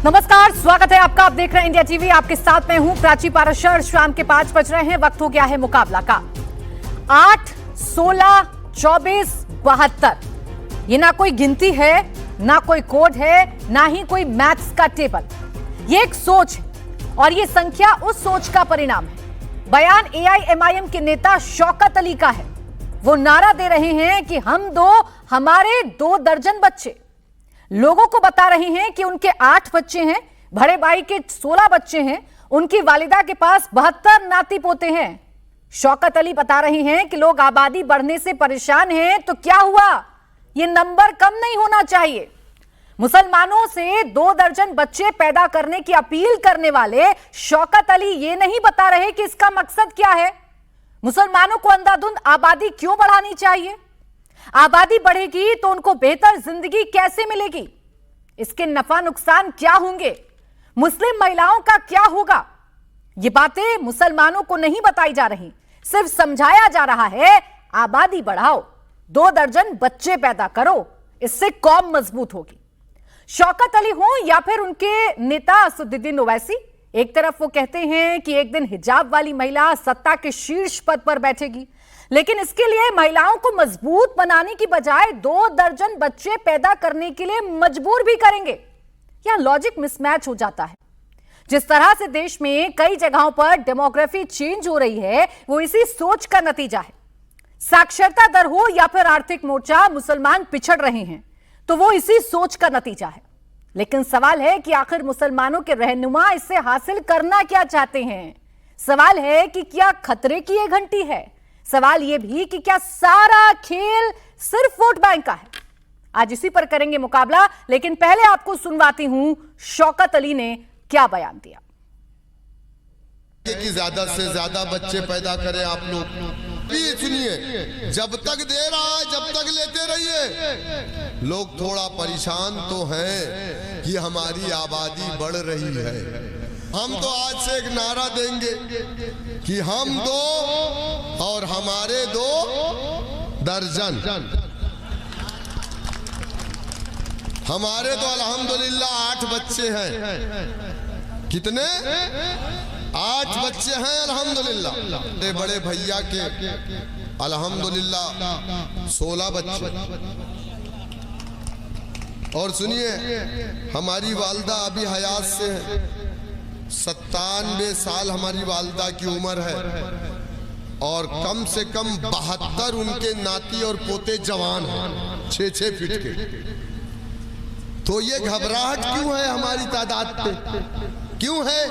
नमस्कार, स्वागत है आपका। आप देख रहे हैं इंडिया टीवी। आपके साथ मैं हूं प्राची पाराशर। शाम के 5 बज रहे हैं। वक्त हो गया है मुकाबला का। 8, 16, 24, 72 ये ना कोई गिनती है, ना कोई कोड है, ना ही कोई मैथ्स का टेबल। ये एक सोच है और ये संख्या उस सोच का परिणाम है। बयान एआईएमआईएम के नेता शौकत अली का है। वो नारा दे रहे हैं कि हम दो, हमारे 2 दर्जन बच्चे। लोगों को बता रहे हैं कि उनके 8 बच्चे हैं, बड़े भाई के 16 बच्चे हैं, उनकी वालिदा के पास 72 नाती पोते हैं। शौकत अली बता रहे हैं कि लोग आबादी बढ़ने से परेशान हैं, तो क्या हुआ, ये नंबर कम नहीं होना चाहिए। मुसलमानों से 2 दर्जन बच्चे पैदा करने की अपील करने वाले शौकत अली ये नहीं बता रहे कि इसका मकसद क्या है। मुसलमानों को अंधाधुंध आबादी क्यों बढ़ानी चाहिए? आबादी बढ़ेगी तो उनको बेहतर जिंदगी कैसे मिलेगी? इसके नफा नुकसान क्या होंगे? मुस्लिम महिलाओं का क्या होगा? ये बातें मुसलमानों को नहीं बताई जा रही, सिर्फ समझाया जा रहा है आबादी बढ़ाओ, 2 दर्जन बच्चे पैदा करो, इससे कौम मजबूत होगी। शौकत अली हो या फिर उनके नेता असदुद्दीन ओवैसी, एक तरफ वो कहते हैं कि एक दिन हिजाब वाली महिला सत्ता के शीर्ष पद पर बैठेगी, लेकिन इसके लिए महिलाओं को मजबूत बनाने की बजाय 2 दर्जन बच्चे पैदा करने के लिए मजबूर भी करेंगे। यह लॉजिक मिसमैच हो जाता है। जिस तरह से देश में कई जगहों पर डेमोग्राफी चेंज हो रही है, वो इसी सोच का नतीजा है। साक्षरता दर हो या फिर आर्थिक मोर्चा, मुसलमान पिछड़ रहे हैं तो वो इसी सोच का नतीजा है। लेकिन सवाल है कि आखिर मुसलमानों के रहनुमा इससे हासिल करना क्या चाहते हैं? सवाल है कि क्या खतरे की ये घंटी है? सवाल यह भी कि क्या सारा खेल सिर्फ वोट बैंक का है? आज इसी पर करेंगे मुकाबला, लेकिन पहले आपको सुनवाती हूं शौकत अली ने क्या बयान दिया। कि ज्यादा से ज्यादा बच्चे पैदा करें आप लोग। सुनिए, जब तक दे रहा है जब तक लेते रहिए। लोग थोड़ा परेशान तो हैं कि हमारी आबादी बढ़ रही है। हम तो आज से एक नारा देंगे कि हम 2 और हमारे 2 दर्जन। हमारे तो अल्हम्दुलिल्लाह 8 बच्चे हैं। कितने? 8 बच्चे हैं अल्हम्दुलिल्लाह। मेरे बड़े भैया के अल्हम्दुलिल्लाह 16 बच्चे। और सुनिए, हमारी वालदा अभी हयात से है। 97 साल हमारी वालदा की उम्र है और कम से कम 72 उनके नाती और पोते जवान हैं, 6-6 फीट के। तो ये घबराहट क्यों है हमारी तादाद पे? क्यों है?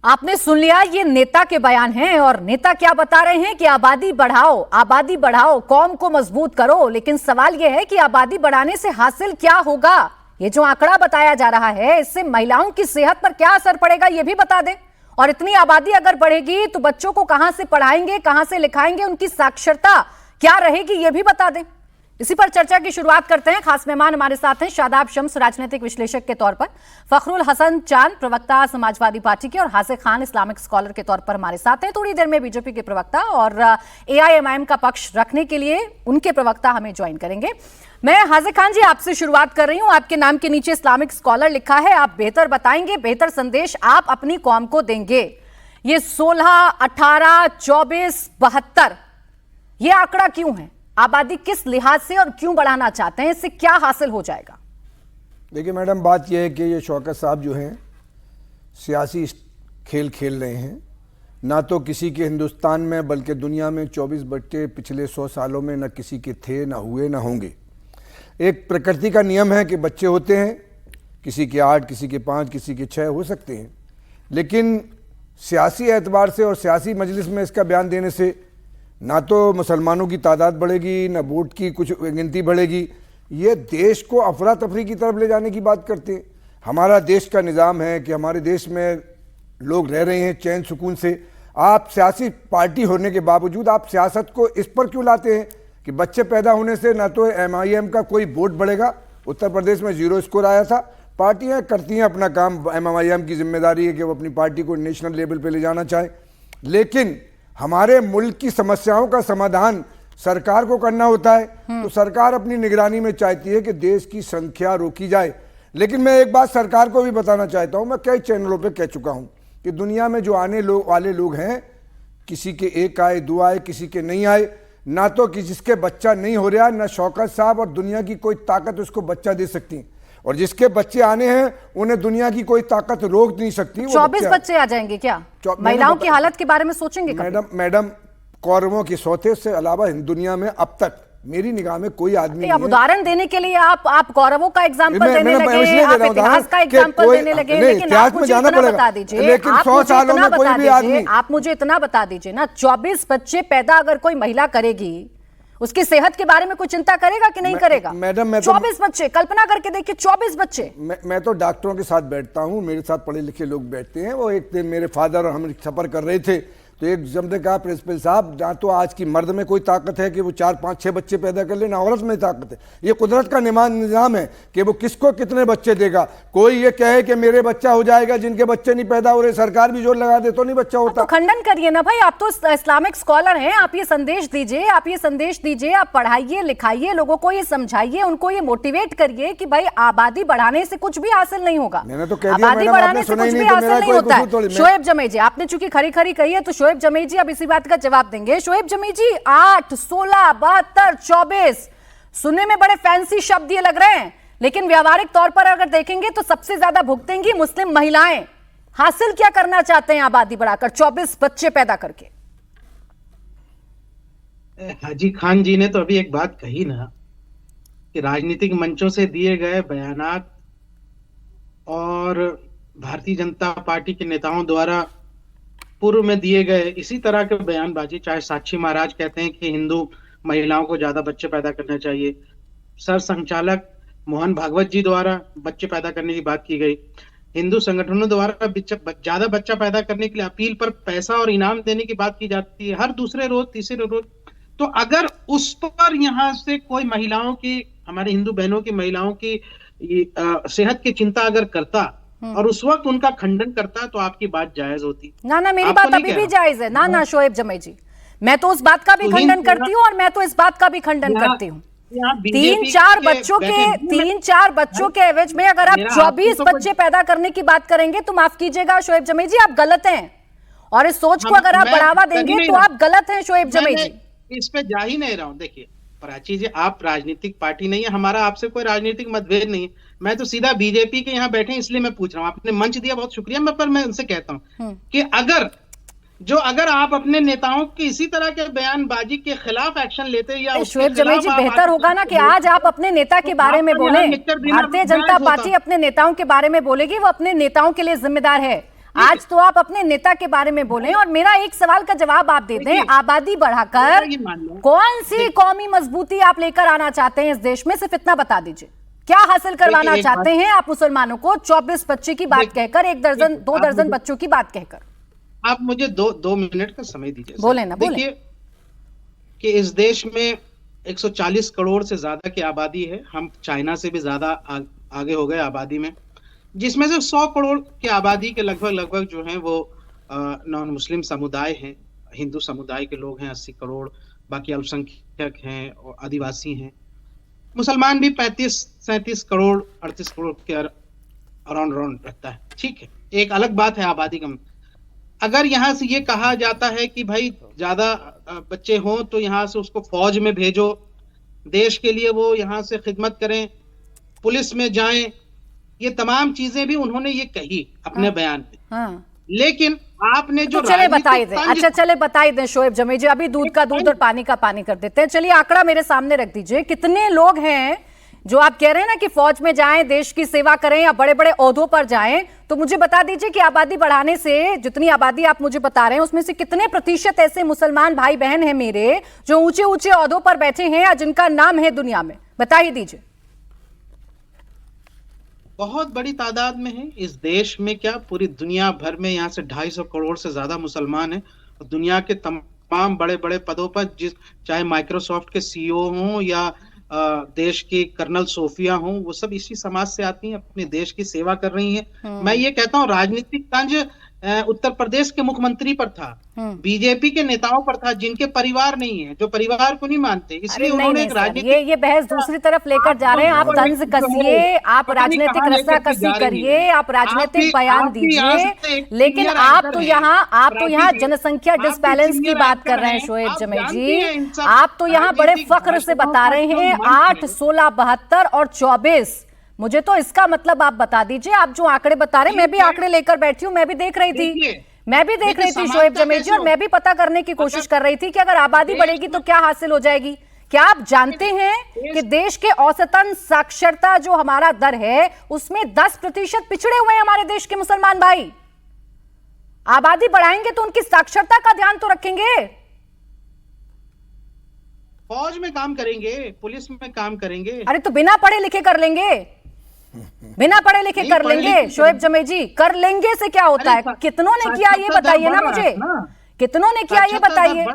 आपने सुन लिया, ये नेता के बयान हैं और नेता क्या बता रहे हैं कि आबादी बढ़ाओ, आबादी बढ़ाओ, कौम को मजबूत करो। लेकिन सवाल यह है कि आबादी बढ़ाने से हासिल क्या होगा? ये जो आंकड़ा बताया जा रहा है, इससे महिलाओं की सेहत पर क्या असर पड़ेगा ये भी बता दें। और इतनी आबादी अगर बढ़ेगी तो बच्चों को कहां से पढ़ाएंगे, कहां से लिखाएंगे, उनकी साक्षरता क्या रहेगी ये भी बता दें। इसी पर चर्चा की शुरुआत करते हैं। खास मेहमान हमारे साथ हैं शादाब शम्स, राजनीतिक विश्लेषक के तौर पर, फखरुल हसन चांद, प्रवक्ता समाजवादी पार्टी के, और हाजिर खान, इस्लामिक स्कॉलर के तौर पर हमारे साथ हैं। थोड़ी देर में बीजेपी के प्रवक्ता और एआईएमआईएम का पक्ष रखने के लिए उनके प्रवक्ता हमें ज्वाइन करेंगे। मैं हाजिर खान जी आपसे शुरुआत कर रही हूं। आपके नाम के नीचे इस्लामिक स्कॉलर लिखा है। आप बेहतर बताएंगे, बेहतर संदेश आप अपनी कौम को देंगे। ये 16, 18, 24, 72 ये आंकड़ा क्यों है? आबादी किस लिहाज से और क्यों बढ़ाना चाहते हैं? इससे क्या हासिल हो जाएगा? देखिए मैडम, बात यह है कि ये शौकत साहब जो हैं सियासी खेल खेल रहे हैं। ना तो किसी के हिंदुस्तान में बल्कि दुनिया में 24 बच्चे पिछले 100 सालों में न किसी के थे, ना हुए, ना होंगे। एक प्रकृति का नियम है कि बच्चे होते हैं, किसी के 8, किसी के 5, किसी के 6 हो सकते हैं। लेकिन सियासी एतबार से और सियासी मजलिस में इसका बयान देने से ना तो मुसलमानों की तादाद बढ़ेगी, ना वोट की कुछ गिनती बढ़ेगी। ये देश को अफरा तफरी की तरफ ले जाने की बात करते हैं। हमारा देश का निज़ाम है कि हमारे देश में लोग रह रहे हैं चैन सुकून से। आप सियासी पार्टी होने के बावजूद आप सियासत को इस पर क्यों लाते हैं कि बच्चे पैदा होने से ना तो एमआईएम का कोई वोट बढ़ेगा। उत्तर प्रदेश में 0 स्कोर आया था। पार्टियां करती हैं अपना काम, एमआईएम की जिम्मेदारी है कि वो अपनी पार्टी को नेशनल लेवल पे ले जाना चाहे। लेकिन हमारे मुल्क की समस्याओं का समाधान सरकार को करना होता है। तो सरकार अपनी निगरानी में चाहती है कि देश की संख्या रोकी जाए। लेकिन मैं एक बात सरकार को भी बताना चाहता हूं, मैं कई चैनलों पे कह चुका हूं कि दुनिया में जो आने वाले लोग हैं, किसी के एक आए, दो आए, किसी के नहीं आए, ना तो जिसके बच्चा नहीं हो रहा, ना शौकत साहब और दुनिया की कोई ताकत उसको बच्चा दे सकती, और जिसके बच्चे आने हैं उन्हें दुनिया की कोई ताकत रोक नहीं सकती। 24 बच्चे आ जाएंगे क्या? महिलाओं की हालत के बारे में सोचेंगे कभी? मैडम कौरवों की सौते से अलावा दुनिया में अब तक मेरी निगाह में कोई आदमी नहीं है। उदाहरण देने के लिए आप कौरवों का एग्जाम्पल देने लगे, आप इतिहास का एग्जाम्पल देने लगे, लेकिन आप मुझे इतना बता दीजिए, आप मुझे इतना बता दीजिए ना, 24 बच्चे पैदा अगर कोई महिला करेगी, उसकी सेहत के बारे में कोई चिंता करेगा कि नहीं करेगा? मैडम 24 बच्चे, कल्पना करके देखिए, 24 बच्चे। मैं तो डॉक्टरों के साथ बैठता हूँ, मेरे साथ पढ़े लिखे लोग बैठते हैं। वो एक दिन मेरे फादर और हम सफर कर रहे थे, तो एक जब ने कहा प्रिंसिपल साहब, ना तो आज की मर्द में कोई ताकत है कि वो 4, 5, 6 बच्चे पैदा कर ले, ना औरत में ताकत है। ये कुदरत का निज़ाम है कि वो किसको कितने बच्चे देगा। कोई ये कहे कि मेरे बच्चा हो जाएगा, जिनके बच्चे नहीं पैदा हो रहे, सरकार भी जोर लगा दे तो नहीं बच्चा होता। तो खंडन करिए ना भाई, आप तो इस्लामिक स्कॉलर हैं, आप ये संदेश दीजिए, आप पढ़ाइए लिखाइए, लोगों को ये समझाइए, उनको ये मोटिवेट करिए कि भाई आबादी बढ़ाने से कुछ भी हासिल नहीं होगा। मैंने तो कह दिया, आबादी बढ़ाने से कुछ भी हासिल नहीं होता है। शोएब जमी जी, आपने चूंकि खरी खरी कही है, तो शोएब जमी जी अब इसी बात का जवाब देंगे। शोएब जमी जी, 8, 16, 72, 24 सुनने में बड़े फैंसी शब्द ये लग रहे हैं, लेकिन व्यावहारिक तौर पर अगर देखेंगे तो सबसे ज्यादा भुगतेंगी मुस्लिम महिलाएं। हासिल क्या करना चाहते हैं आबादी बढ़ाकर, 24 बच्चे पैदा करके? हाजी खान जी ने तो अभी एक बात कही ना कि राजनीतिक मंचों से दिए गए बयानात और भारतीय जनता पार्टी के नेताओं द्वारा पूर्व में दिए गए इसी तरह के बयानबाजी, चाहे साक्षी महाराज कहते हैं कि हिंदू महिलाओं को ज्यादा बच्चे पैदा करना चाहिए, सर संचालक मोहन भागवत जी द्वारा बच्चे पैदा करने की बात की गई, हिंदू संगठनों द्वारा ज्यादा बच्चा पैदा करने के लिए अपील पर पैसा और इनाम देने की बात की जाती है हर दूसरे रोज, तीसरे रोज। तो अगर उस पर यहाँ से कोई महिलाओं की, हमारे हिंदू बहनों की, महिलाओं की सेहत की चिंता अगर करता और उस वक्त उनका खंडन करता, तो आपकी बात जायज होती। ना मेरी बात अभी भी जायज है ना शोएब जमी जी, मैं तो उस बात का भी खंडन करती हूँ, और मैं तो इस बात का भी खंडन करती हूँ। 3-4 बच्चों के एवज में अगर आप 24 बच्चे पैदा करने की बात करेंगे, तो माफ कीजिएगा शोएब जमी जी, आप गलत हैं, और इस सोच को अगर आप बढ़ावा देंगे तो आप गलत हैं शोएब जमी जी। इस पे जा ही नहीं रहा हूँ। देखिए प्राची जी, आप राजनीतिक पार्टी नहीं है, हमारा आपसे कोई राजनीतिक मतभेद नहीं है, मैं तो सीधा बीजेपी के यहाँ बैठे इसलिए मैं पूछ रहा हूँ। आपने मंच दिया, बहुत शुक्रिया, पर मैं उनसे कहता हूँ कि अगर आप अपने नेताओं की इसी तरह के बयानबाजी के खिलाफ एक्शन लेते या शोएब जमी जी, बेहतर होगा ना कि आज आप अपने नेता के बारे में बोले। भारतीय जनता पार्टी अपने नेताओं के बारे में बोलेगी, वो अपने नेताओं के लिए जिम्मेदार है। आज तो आप अपने नेता के बारे में बोलें, और मेरा एक सवाल का जवाब आप दे दें, आबादी बढ़ाकर कौन सी कौमी मजबूती आप लेकर आना चाहते हैं इस देश में, सिर्फ इतना बता दीजिए। क्या हासिल करवाना चाहते हैं आप मुसलमानों को 24 बच्चे की बात कहकर, 1 दर्जन 2 दर्जन बच्चों की बात कहकर? आप मुझे दो मिनट का समय दीजिए। बोले ना, बोले। देखिए कि इस देश में 140 करोड़ से ज्यादा की आबादी है, हम चाइना से भी ज्यादा आगे हो गए आबादी में, जिसमें से 100 करोड़ की आबादी के लगभग जो हैं वो नॉन मुस्लिम समुदाय हैं, हिंदू समुदाय के लोग हैं 80 करोड़, बाकी अल्पसंख्यक हैं और आदिवासी हैं। मुसलमान भी 35-37 करोड़ 38 करोड़ के अराउंड रखता है। ठीक है, एक अलग बात है आबादी कम। अगर यहाँ से ये कहा जाता है कि भाई ज्यादा बच्चे हों तो यहाँ से उसको फौज में भेजो, देश के लिए वो यहाँ से खिदमत करें, पुलिस में जाएं, ये तमाम चीजें भी उन्होंने ये कही अपने बयान में। लेकिन आपने जो चले बताई दें, अच्छा चले बताई दें शोएब जमी जी, अभी दूध का दूध और पानी का पानी कर देते हैं। चलिए आंकड़ा मेरे सामने रख दीजिए, कितने लोग हैं जो आप कह रहे हैं ना कि फौज में जाएं, देश की सेवा करें या बड़े बड़े ओहदों पर जाएं, तो मुझे बता दीजिए कि आबादी बढ़ाने से, जितनी आबादी आप मुझे बता रहे हैं, उसमें से कितने प्रतिशत ऐसे मुसलमान भाई बहन हैं मेरे जो ऊंचे ऊंचे ओहदों पर बैठे हैं या जिनका नाम है दुनिया में? बता ही दीजिए। बहुत बड़ी तादाद में है इस देश में, क्या पूरी दुनिया भर में यहाँ से 250 करोड़ से ज्यादा मुसलमान हैं। और दुनिया के तमाम बड़े बड़े पदों पर, चाहे माइक्रोसॉफ्ट के सीईओ हों या देश की कर्नल सोफिया हों, वो सब इसी समाज से आती हैं, अपने देश की सेवा कर रही हैं। मैं ये कहता हूँ राजनीतिक तंज उत्तर प्रदेश के मुख्यमंत्री पर था, बीजेपी के नेताओं पर था, जिनके परिवार नहीं है, जो परिवार को नहीं मानते, इसलिए उन्होंने एक राजनीतिक ये बहस दूसरी तरफ लेकर जा रहे हैं। आप तंज कसिए, आप राजनीतिक रस्साकसी करिए, आप राजनीतिक बयान दीजिए, लेकिन आप तो यहाँ जनसंख्या डिसबैलेंस की बात कर रहे हैं शोएब जमील जी। आप तो यहाँ बड़े फख्र से बता रहे हैं 8, 16, 72 और 24। मुझे तो इसका मतलब आप बता दीजिए। आप जो आंकड़े बता रहे हैं, मैं भी आंकड़े लेकर बैठी हूँ, मैं भी देख रही थी शोएब जमील जी, और मैं भी पता करने की कोशिश कर रही थी कि अगर आबादी बढ़ेगी तो क्या हासिल हो जाएगी। क्या आप जानते हैं कि देश के औसतन साक्षरता जो हमारा दर है उसमें 10% पिछड़े हुए हैं हमारे देश के मुसलमान भाई। आबादी बढ़ाएंगे तो उनकी साक्षरता का ध्यान तो रखेंगे। फौज में काम करेंगे, पुलिस में काम करेंगे। अरे तो बिना पढ़े लिखे कर लेंगे, बिना पढ़े लिखे कर लेंगे शोएब जमील जी। कर लेंगे से क्या होता है? कितनों ने किया ये बताइए ना मुझे, कितनों ने किया ये बताइए।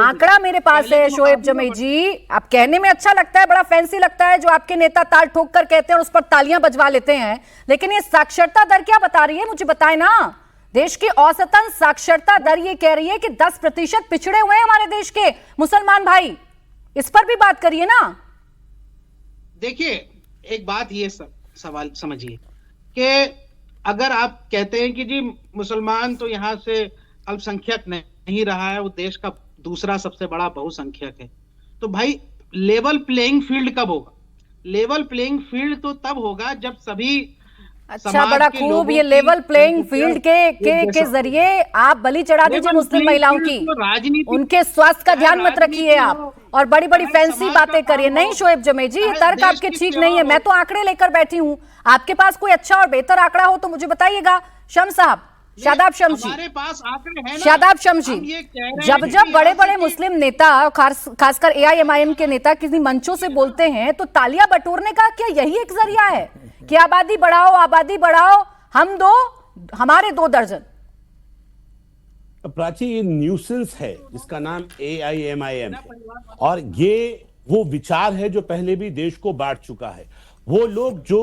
आंकड़ा मेरे पास है शोएब जमील जी। आप कहने में अच्छा लगता है, बड़ा फैंसी लगता है जो आपके नेता ताल ठोक कर कहते हैं और उस पर तालियां बजवा लेते हैं, लेकिन ये साक्षरता दर क्या बता रही है मुझे बताएं ना। देश की औसतन साक्षरता दर ये कह रही है कि 10% पिछड़े हुए हैं हमारे देश के मुसलमान भाई। इस पर भी बात करिए ना। देखिए, एक बात ये सवाल समझिए कि अगर आप कहते हैं कि जी मुसलमान तो यहाँ से अल्पसंख्यक नहीं रहा है, वो देश का दूसरा सबसे बड़ा बहुसंख्यक है, तो भाई लेवल प्लेइंग फील्ड कब होगा? लेवल प्लेइंग फील्ड तो तब होगा जब सभी अच्छा, बड़ा खूब। ये लेवल प्लेइंग फील्ड के जरिए आप बलि चढ़ा दीजिए मुस्लिम महिलाओं की, उनके स्वास्थ्य का ध्यान मत रखिए आप, और बड़ी बड़ी फैंसी बातें करिए। नहीं शोएब जमील जी, ये तर्क आपके ठीक नहीं है। मैं तो आंकड़े लेकर बैठी हूँ, आपके पास कोई अच्छा और बेहतर आंकड़ा हो तो मुझे बताइएगा। शम्स साहब, शादाब शम्स जी, शादाब शम्स जी, जब बड़े बड़े मुस्लिम नेता, खासकर AIMIM के नेता किसी मंचों से बोलते हैं तो तालियां बटोरने का क्या यही एक जरिया है कि आबादी बढ़ाओ, हम 2, हमारे 2 दर्जन? प्राची, ये न्यूसेंस है जिसका नाम AIMIM है, और ये वो विचार है जो पहले भी देश को बांट चुका है। वो लोग जो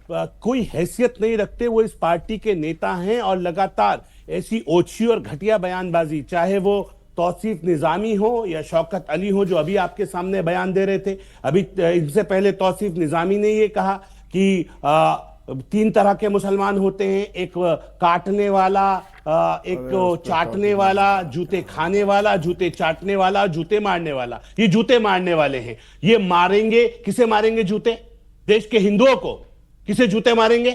कोई हैसियत नहीं रखते वो इस पार्टी के नेता हैं, और लगातार ऐसी ओछी और घटिया बयानबाजी, चाहे वो तौसीफ निजामी हो या शौकत अली हो जो अभी आपके सामने बयान दे रहे थे। अभी इनसे पहले तौसीफ निजामी ने ये कहा कि 3 तरह के मुसलमान होते हैं, एक काटने वाला, एक चाटने वाला, जूते खाने वाला, जूते चाटने वाला, जूते मारने वाला। ये जूते मारने वाले हैं। ये मारेंगे, किसे मारेंगे जूते? देश के हिंदुओं को। किसे जूते मारेंगे?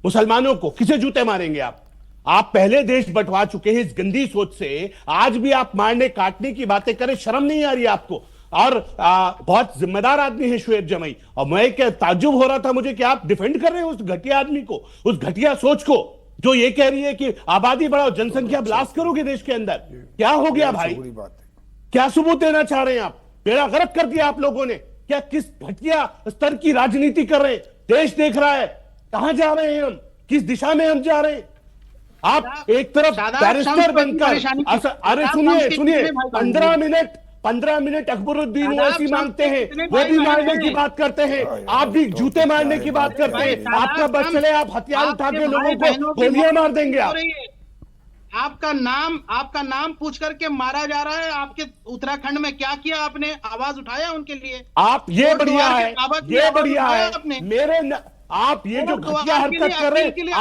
मुसलमानों को। किसे जूते मारेंगे आप पहले देश बंटवा चुके हैं इस गंदी सोच से। आज भी आप मारने काटने की बातें करें, शर्म नहीं आ रही आपको? और बहुत जिम्मेदार आदमी है शोएब जमील, और मैं क्या ताज्जुब हो रहा था मुझे कि आप डिफेंड कर रहे हैं उस घटिया आदमी को, उस घटिया सोच को जो ये कह रही है कि आबादी बढ़ाओ, जनसंख्या ब्लास्ट करोगे देश के अंदर। क्या हो गया भाई? क्या सबूत देना चाह रहे हैं आप? बेड़ा गर्क कर दिया आप लोगों ने। क्या किस घटिया स्तर की राजनीति कर रहे हैं? देश देख रहा है कहां जा रहे हैं हम, किस दिशा में हम जा रहे हैं। आप एक तरफ बैरिस्टर बनकर, अरे सुनिए 15 मिनट अकबरुद्दीन ओवैसी मांगते हैं, वो भी मारने की बात करते हैं, आप भी जूते मारने की बात करते हैं। आपका बस चले, आप हथियार उठा के लोगों को गोलियां मार देंगे। आपका नाम पूछ करके मारा जा रहा है। आपके उत्तराखंड में क्या किया आपने? आवाज उठाया उनके लिए? आप ये बढ़िया है मेरे आप ये जो घटिया हरकत कर रहे हैं,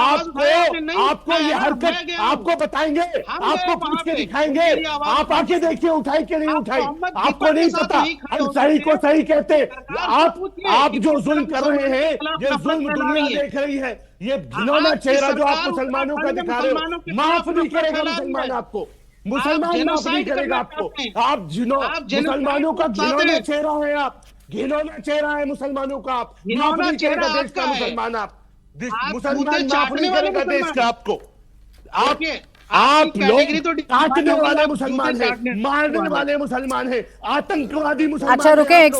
आपको ये हरकत आपको बताएंगे, आपको पूछ के दिखाएंगे। आप आके देखिए उठाई के नहीं उठाई, आपको नहीं पता। हम सही को सही कहते। आप जो जुल्म कर रहे हैं, ये जुल्म दुनिया देख रही है। ये घिनौना चेहरा जो आप मुसलमानों का दिखा रहे हो, माफ नहीं करेगा मुसलमान आपको। मुसलमान माफ नहीं करेगा आपको। आप मुसलमानों का घिनौना चेहरा है, आप घिनौना चेहरा है मुसलमानों का। आप माफ नहीं करेगा देश का मुसलमान, आप मुसलमान माफ नहीं करेगा देश का आपको। आप लोग काटने वाले मुसलमान हैं, मारने वाले मुसलमान हैं, आतंकवादी मुसलमान। अच्छा रुके एक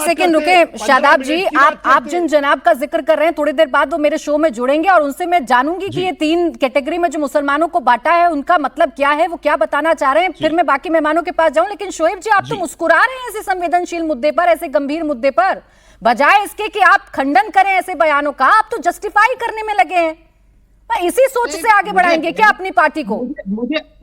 सेकेंड रुके शादाब जी, आप जिन जनाब का जिक्र कर रहे हैं, थोड़ी देर बाद वो मेरे शो में जुड़ेंगे और उनसे मैं जानूंगी कि ये 3 कैटेगरी में जो मुसलमानों को बांटा है उनका मतलब क्या है, वो क्या बताना चाह रहे हैं। फिर मैं बाकी मेहमानों के पास जाऊं। लेकिन शोएब जी, आप तो मुस्कुरा रहे हैं ऐसे संवेदनशील मुद्दे पर, ऐसे गंभीर मुद्दे पर, बजाय इसके कि आप खंडन करें ऐसे बयानों का, आप तो जस्टिफाई करने में लगे हैं। इसी सोच से आगे बढ़ाएंगे क्या अपनी पार्टी को?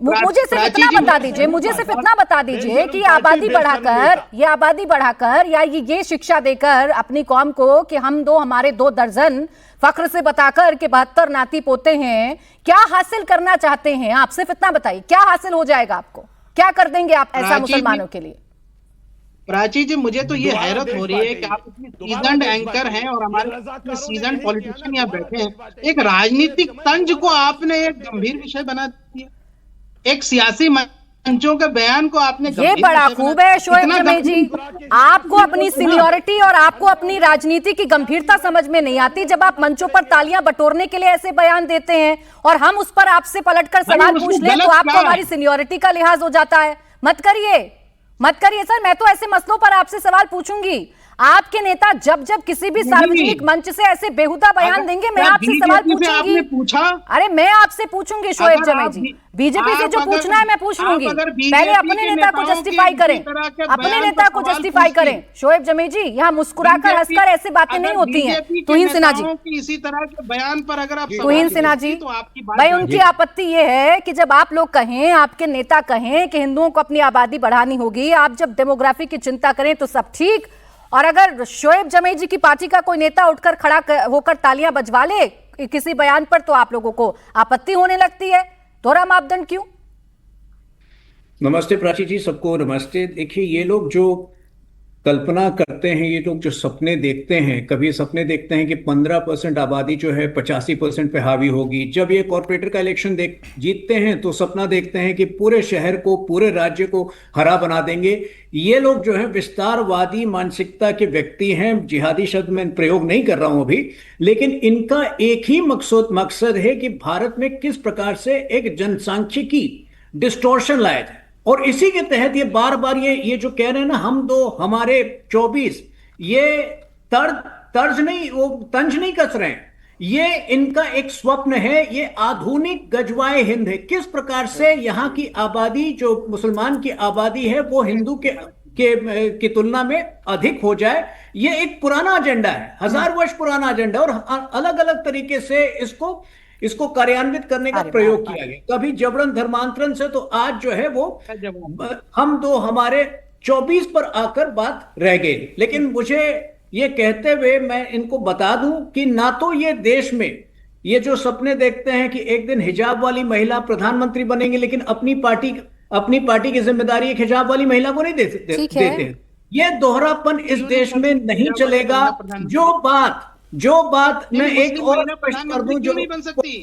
मुझे सिर्फ इतना बता दीजिए, मुझे सिर्फ इतना बता दीजिए कि आबादी बढ़ाकर या ये शिक्षा देकर अपनी कौम को कि हमारे 2 दर्जन फख्र से बताकर कि 72 नाती पोते हैं, क्या हासिल करना चाहते हैं आप? सिर्फ इतना बताइए, क्या हासिल हो जाएगा आपको? क्या कर देंगे आप ऐसा मुसलमानों के लिए? प्राची जी, मुझे तो ये हैरत हो रही है कि आप इतने सीजन्ड एंकर हैं और हमारे सीजन्ड पॉलिटिशियन यहाँ बैठे हैं, एक राजनीतिक तंज को आपने एक गंभीर विषय बना दिया, एक सियासी मंचों के बयान को आपने ये बड़ा खूब है शोएब जमी जी, आपको अपनी सीनियरिटी और आपको अपनी राजनीति की गंभीरता समझ में नहीं आती जब आप मंचों पर तालियां बटोरने के लिए ऐसे बयान देते हैं और हम उस पर आपसे पलटकर सवाल पूछ लें तो आपको हमारी सीनियरिटी का लिहाज हो जाता है। मत करिए सर, मैं तो ऐसे मसलों पर आपसे सवाल पूछूंगी। आपके नेता जब किसी भी सार्वजनिक मंच से ऐसे बेहुदा बयान देंगे, मैं आपसे सवाल पूछूंगी। अरे मैं आपसे पूछूंगी शोएब जमी जी, बीजेपी से जो पूछना है मैं पूछ लूंगी, पहले अपने नेता को जस्टिफाई करें, अपने नेता को जस्टिफाई करें। शोएब जमी जी, यहाँ मुस्कुराकर हंसकर ऐसे बातें नहीं होती हैं। तुहीन सिन्हा जी, इसी तरह के बयान पर अगर आप तुहीन सिन्हा जी, भाई उनकी आपत्ति ये है कि जब आप लोग कहें, आपके नेता कहें कि हिंदुओं को अपनी आबादी बढ़ानी होगी, आप जब डेमोग्राफी की चिंता करें तो सब ठीक, और अगर शोएब जमी जी की पार्टी का कोई नेता उठकर खड़ा होकर तालियां बजवा ले किसी बयान पर तो आप लोगों को आपत्ति होने लगती है। दोहरा मापदंड क्यों? नमस्ते प्राची जी, सबको नमस्ते। देखिए, ये लोग जो कल्पना करते हैं, ये लोग जो सपने देखते हैं, कभी सपने देखते हैं कि 15% आबादी जो है 85% पे हावी होगी। जब ये कॉर्पोरेटर का इलेक्शन जीतते हैं तो सपना देखते हैं कि पूरे शहर को, पूरे राज्य को हरा बना देंगे। ये लोग जो है विस्तारवादी मानसिकता के व्यक्ति हैं। जिहादी शब्द मैं प्रयोग नहीं कर रहा हूं अभी, लेकिन इनका एक ही मकसद है कि भारत में किस प्रकार से एक जनसांख्यिकी डिस्टॉर्शन लाया जाए, और इसी के तहत ये बार बार ये जो कह रहे हैं ना, हम 2 हमारे 24, ये तंज नहीं कस रहे हैं। ये इनका एक स्वप्न है, ये आधुनिक गजवाए हिंद है। किस प्रकार से यहाँ की आबादी, जो मुसलमान की आबादी है, वो हिंदू की तुलना में अधिक हो जाए। ये एक पुराना एजेंडा है, 1000 वर्ष पुराना एजेंडा, और अलग अलग तरीके से इसको कार्यान्वित करने का प्रयोग किया गया। कभी जबरन धर्मांतरण से, तो आज जो है वो हम 2 हमारे 24 पर आकर बात रह गई। लेकिन मुझे ये कहते हुए मैं इनको बता दूं कि ना तो ये देश में ये जो सपने देखते हैं कि एक दिन हिजाब वाली महिला प्रधानमंत्री बनेंगे, लेकिन अपनी पार्टी की जिम्मेदारी एक हिजाब वाली महिला को नहीं देते हैं। ये दोहरापन इस देश में नहीं चलेगा। जो बात मैं एक और स्पष्ट कर दूं,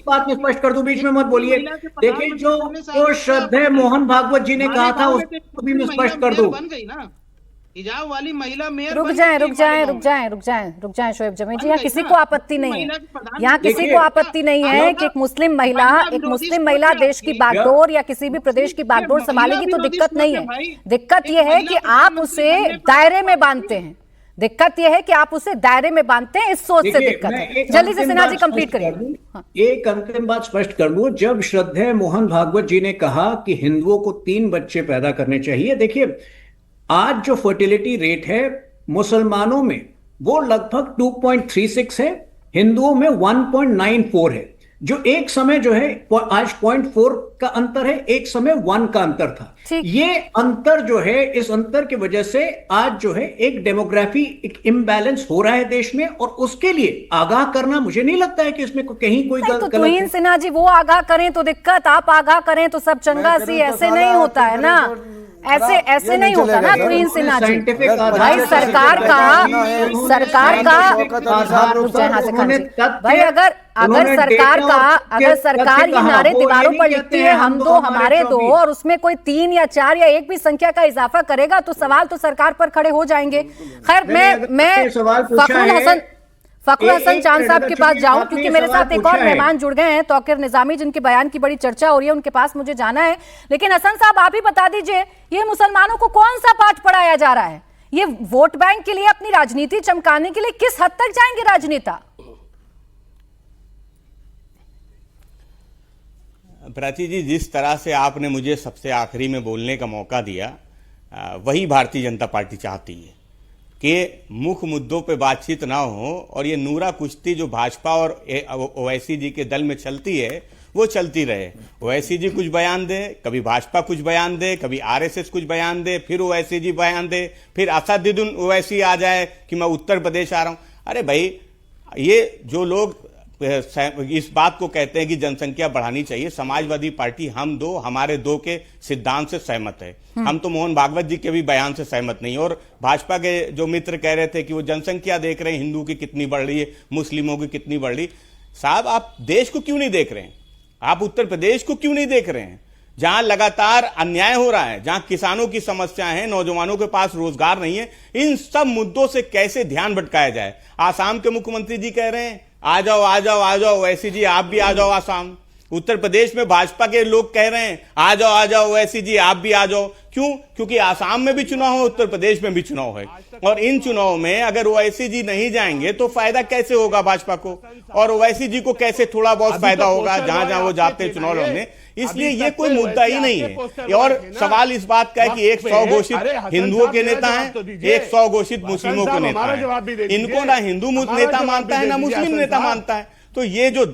बात में स्पष्ट कर दूं, बीच में मत बोलिए। देखिए, जो श्रद्धेय मोहन भागवत जी ने कहा था, उसको भी मैं स्पष्ट कर दूं। हिजाब वाली महिला मेयर रुक जाएं शोएब जमी जी, यहाँ किसी को आपत्ति नहीं है, यहाँ किसी को आपत्ति नहीं है कि एक मुस्लिम महिला देश की बागडोर या किसी भी प्रदेश की बागडोर संभालेगी तो दिक्कत नहीं है। दिक्कत यह है कि आप उसे दायरे में बांधते हैं, दिक्कत यह है कि आप उसे दायरे में बांधते हैं, इस सोच से दिक्कत है। जल्दी से सिन्हा जी कंप्लीट करिए। एक अंतिम बात स्पष्ट कर दूं, जब श्रद्धेय मोहन भागवत जी ने कहा कि हिंदुओं को 3 बच्चे पैदा करने चाहिए, देखिए आज जो फर्टिलिटी रेट है मुसलमानों में वो लगभग 2.36 है, हिंदुओं में 1.94 है। जो एक समय जो है आज 0.4 का अंतर है, एक समय 1 का अंतर था। ये अंतर जो है, इस अंतर की वजह से आज जो है एक डेमोग्राफी एक इम्बैलेंस हो रहा है देश में, और उसके लिए आगाह करना मुझे नहीं लगता है कि इसमें कहीं कोई गलत। तो तुहीन सिन्हा जी, वो आगाह करें तो दिक्कत, आप आगाह करें तो सब चंगा सी, ऐसे नहीं होता है ना, ऐसे नहीं होता ना तुहीन सिन्हा जी। भाई सरकार का भाई अगर सरकार ये नारे दीवारों पर लिखती है, हम 2 हमारे 2, और उसमें कोई 3 या 4 या 1 भी संख्या का इजाफा करेगा तो सवाल तो सरकार पर खड़े हो जाएंगे। खैर, मैं फखरुल हसन चांद साहब के पास जाऊं, क्योंकि मेरे साथ एक और मेहमान जुड़ गए हैं, तौकीर निजामी, जिनके बयान की बड़ी चर्चा हो रही है, उनके पास मुझे जाना है। लेकिन हसन साहब, आप ही बता दीजिए, ये मुसलमानों को कौन सा पाठ पढ़ाया जा रहा है? ये वोट बैंक के लिए, अपनी राजनीति चमकाने के लिए किस हद तक जाएंगे राजनेता? प्राची जी, जिस तरह से आपने मुझे सबसे आखिरी में बोलने का मौका दिया, वही भारतीय जनता पार्टी चाहती है कि मुख्य मुद्दों पे बातचीत ना हो और ये नूरा कुश्ती जो भाजपा और ओवैसी जी के दल में चलती है वो चलती रहे। ओवैसी जी कुछ बयान दे, कभी भाजपा कुछ बयान दे, कभी आरएसएस कुछ बयान दे, फिर ओवैसी जी बयान दे, फिर असदुद्दीन ओवैसी आ जाए कि मैं उत्तर प्रदेश आ रहा हूं। अरे भाई, ये जो लोग इस बात को कहते हैं कि जनसंख्या बढ़ानी चाहिए, समाजवादी पार्टी हम दो, हमारे दो के सिद्धांत से सहमत है। हम तो मोहन भागवत जी के भी बयान से सहमत नहीं। और भाजपा के जो मित्र कह रहे थे कि वो जनसंख्या देख रहे हैं, हिंदू की कितनी बढ़ रही है, मुस्लिमों की कितनी बढ़ रही। साहब, आप देश को क्यों नहीं देख रहे हैं? आप उत्तर प्रदेश को क्यों नहीं देख रहे हैं, जहां लगातार अन्याय हो रहा है, जहां किसानों की समस्याएं हैं, नौजवानों के पास रोजगार नहीं है। इन सब मुद्दों से कैसे ध्यान भटकाया जाए? आसाम के मुख्यमंत्री जी कह रहे हैं आ जाओ आ जाओ आ जाओ, ओवैसी जी आप भी आ जाओ आसाम। उत्तर प्रदेश में भाजपा के लोग कह रहे हैं आ जाओ ओवैसी जी आप भी आ जाओ। क्यों? क्योंकि आसाम में भी चुनाव है, उत्तर प्रदेश में भी चुनाव है, और इन चुनाव में अगर ओवैसी जी नहीं जाएंगे तो फायदा कैसे होगा भाजपा को, और ओवैसी जी को कैसे थोड़ा बहुत फायदा होगा जहां जहां वो जाते हैं चुनाव लड़ने। इसलिए ये कोई मुद्दा ही नहीं है। और सवाल इस बात का है कि 100 घोषित हिंदुओं के नेता हैं, 100 घोषित मुस्लिमों के नेता हैं। इनको ना हिंदू नेता मानता है ना मुस्लिम नेता मानता है। तो ये जो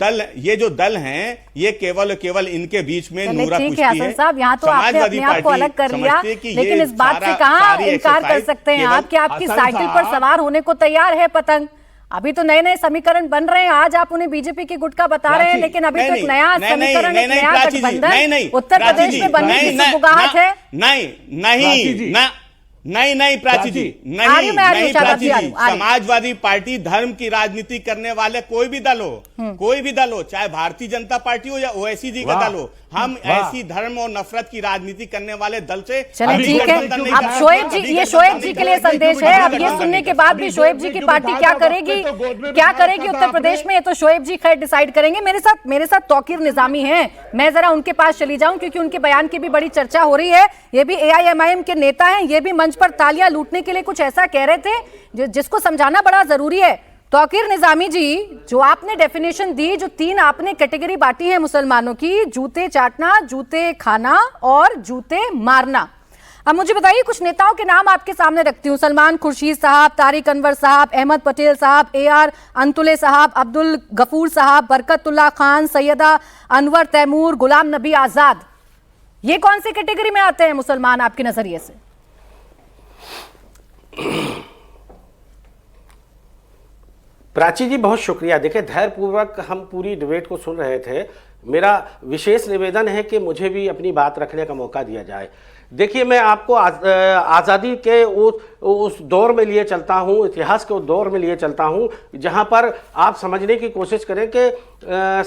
दल हैं, ये केवल इनके बीच में नूरा कुश्ती है। हसन साहब, यहाँ तो आपने अपने आप को अलग कर लिया, लेकिन इस बात से कहाँ इनकार कर सकते हैं आप कि आपकी साइकिल पर सवार होने को तैयार है पतंग। अभी तो नए नए समीकरण बन रहे हैं, आज आप उन्हें बीजेपी की गुटका बता रहे हैं, लेकिन अभी तो एक नया समीकरण, एक नया गठबंधन उत्तर प्रदेश में बनने की शुरुआत है। नहीं प्राची जी, नहीं प्राची जी, समाजवादी पार्टी धर्म की राजनीति करने वाले कोई भी दल हो, चाहे भारतीय जनता पार्टी हो या ओवैसी जी का दल हो, हम ऐसी धर्म और नफरत की राजनीति करने वाले दल से चलिए ठीक है। अब शोएब जी, ये शोएब जी के लिए संदेश है। अब ये सुनने के बाद भी शोएब जी की पार्टी क्या करेगी उत्तर प्रदेश में, ये तो शोएब जी खैर डिसाइड करेंगे। मेरे साथ तौकीर निजामी हैं, मैं जरा उनके पास चली जाऊं क्योंकि उनके बयान की भी बड़ी चर्चा हो रही है। ये भी AIMIM के नेता हैं, ये भी मंच पर तालियां लूटने के लिए कुछ ऐसा कह रहे थे जिसको समझाना बड़ा जरूरी है। तौकीर निजामी जी, जो आपने डेफिनेशन दी, जो 3 आपने कैटेगरी बांटी है मुसलमानों की, जूते चाटना, जूते खाना और जूते मारना। अब मुझे बताइए, कुछ नेताओं के नाम आपके सामने रखती हूँ। सलमान खुर्शीद साहब, तारिक अनवर साहब, अहमद पटेल साहब, AR अंतुले साहब, अब्दुल गफूर साहब, बरकतुल्ला खान, सैयदा अनवर तैमूर, गुलाम नबी आजाद। ये कौन सी कैटेगरी में आते हैं मुसलमान आपके नजरिए से? प्राची जी बहुत शुक्रिया। देखिए, धैर्यपूर्वक हम पूरी डिबेट को सुन रहे थे। मेरा विशेष निवेदन है कि मुझे भी अपनी बात रखने का मौका दिया जाए। देखिए, मैं आपको आज़ादी के उस दौर में लिए चलता हूँ, इतिहास के उस दौर में लिए चलता हूँ जहाँ पर आप समझने की कोशिश करें कि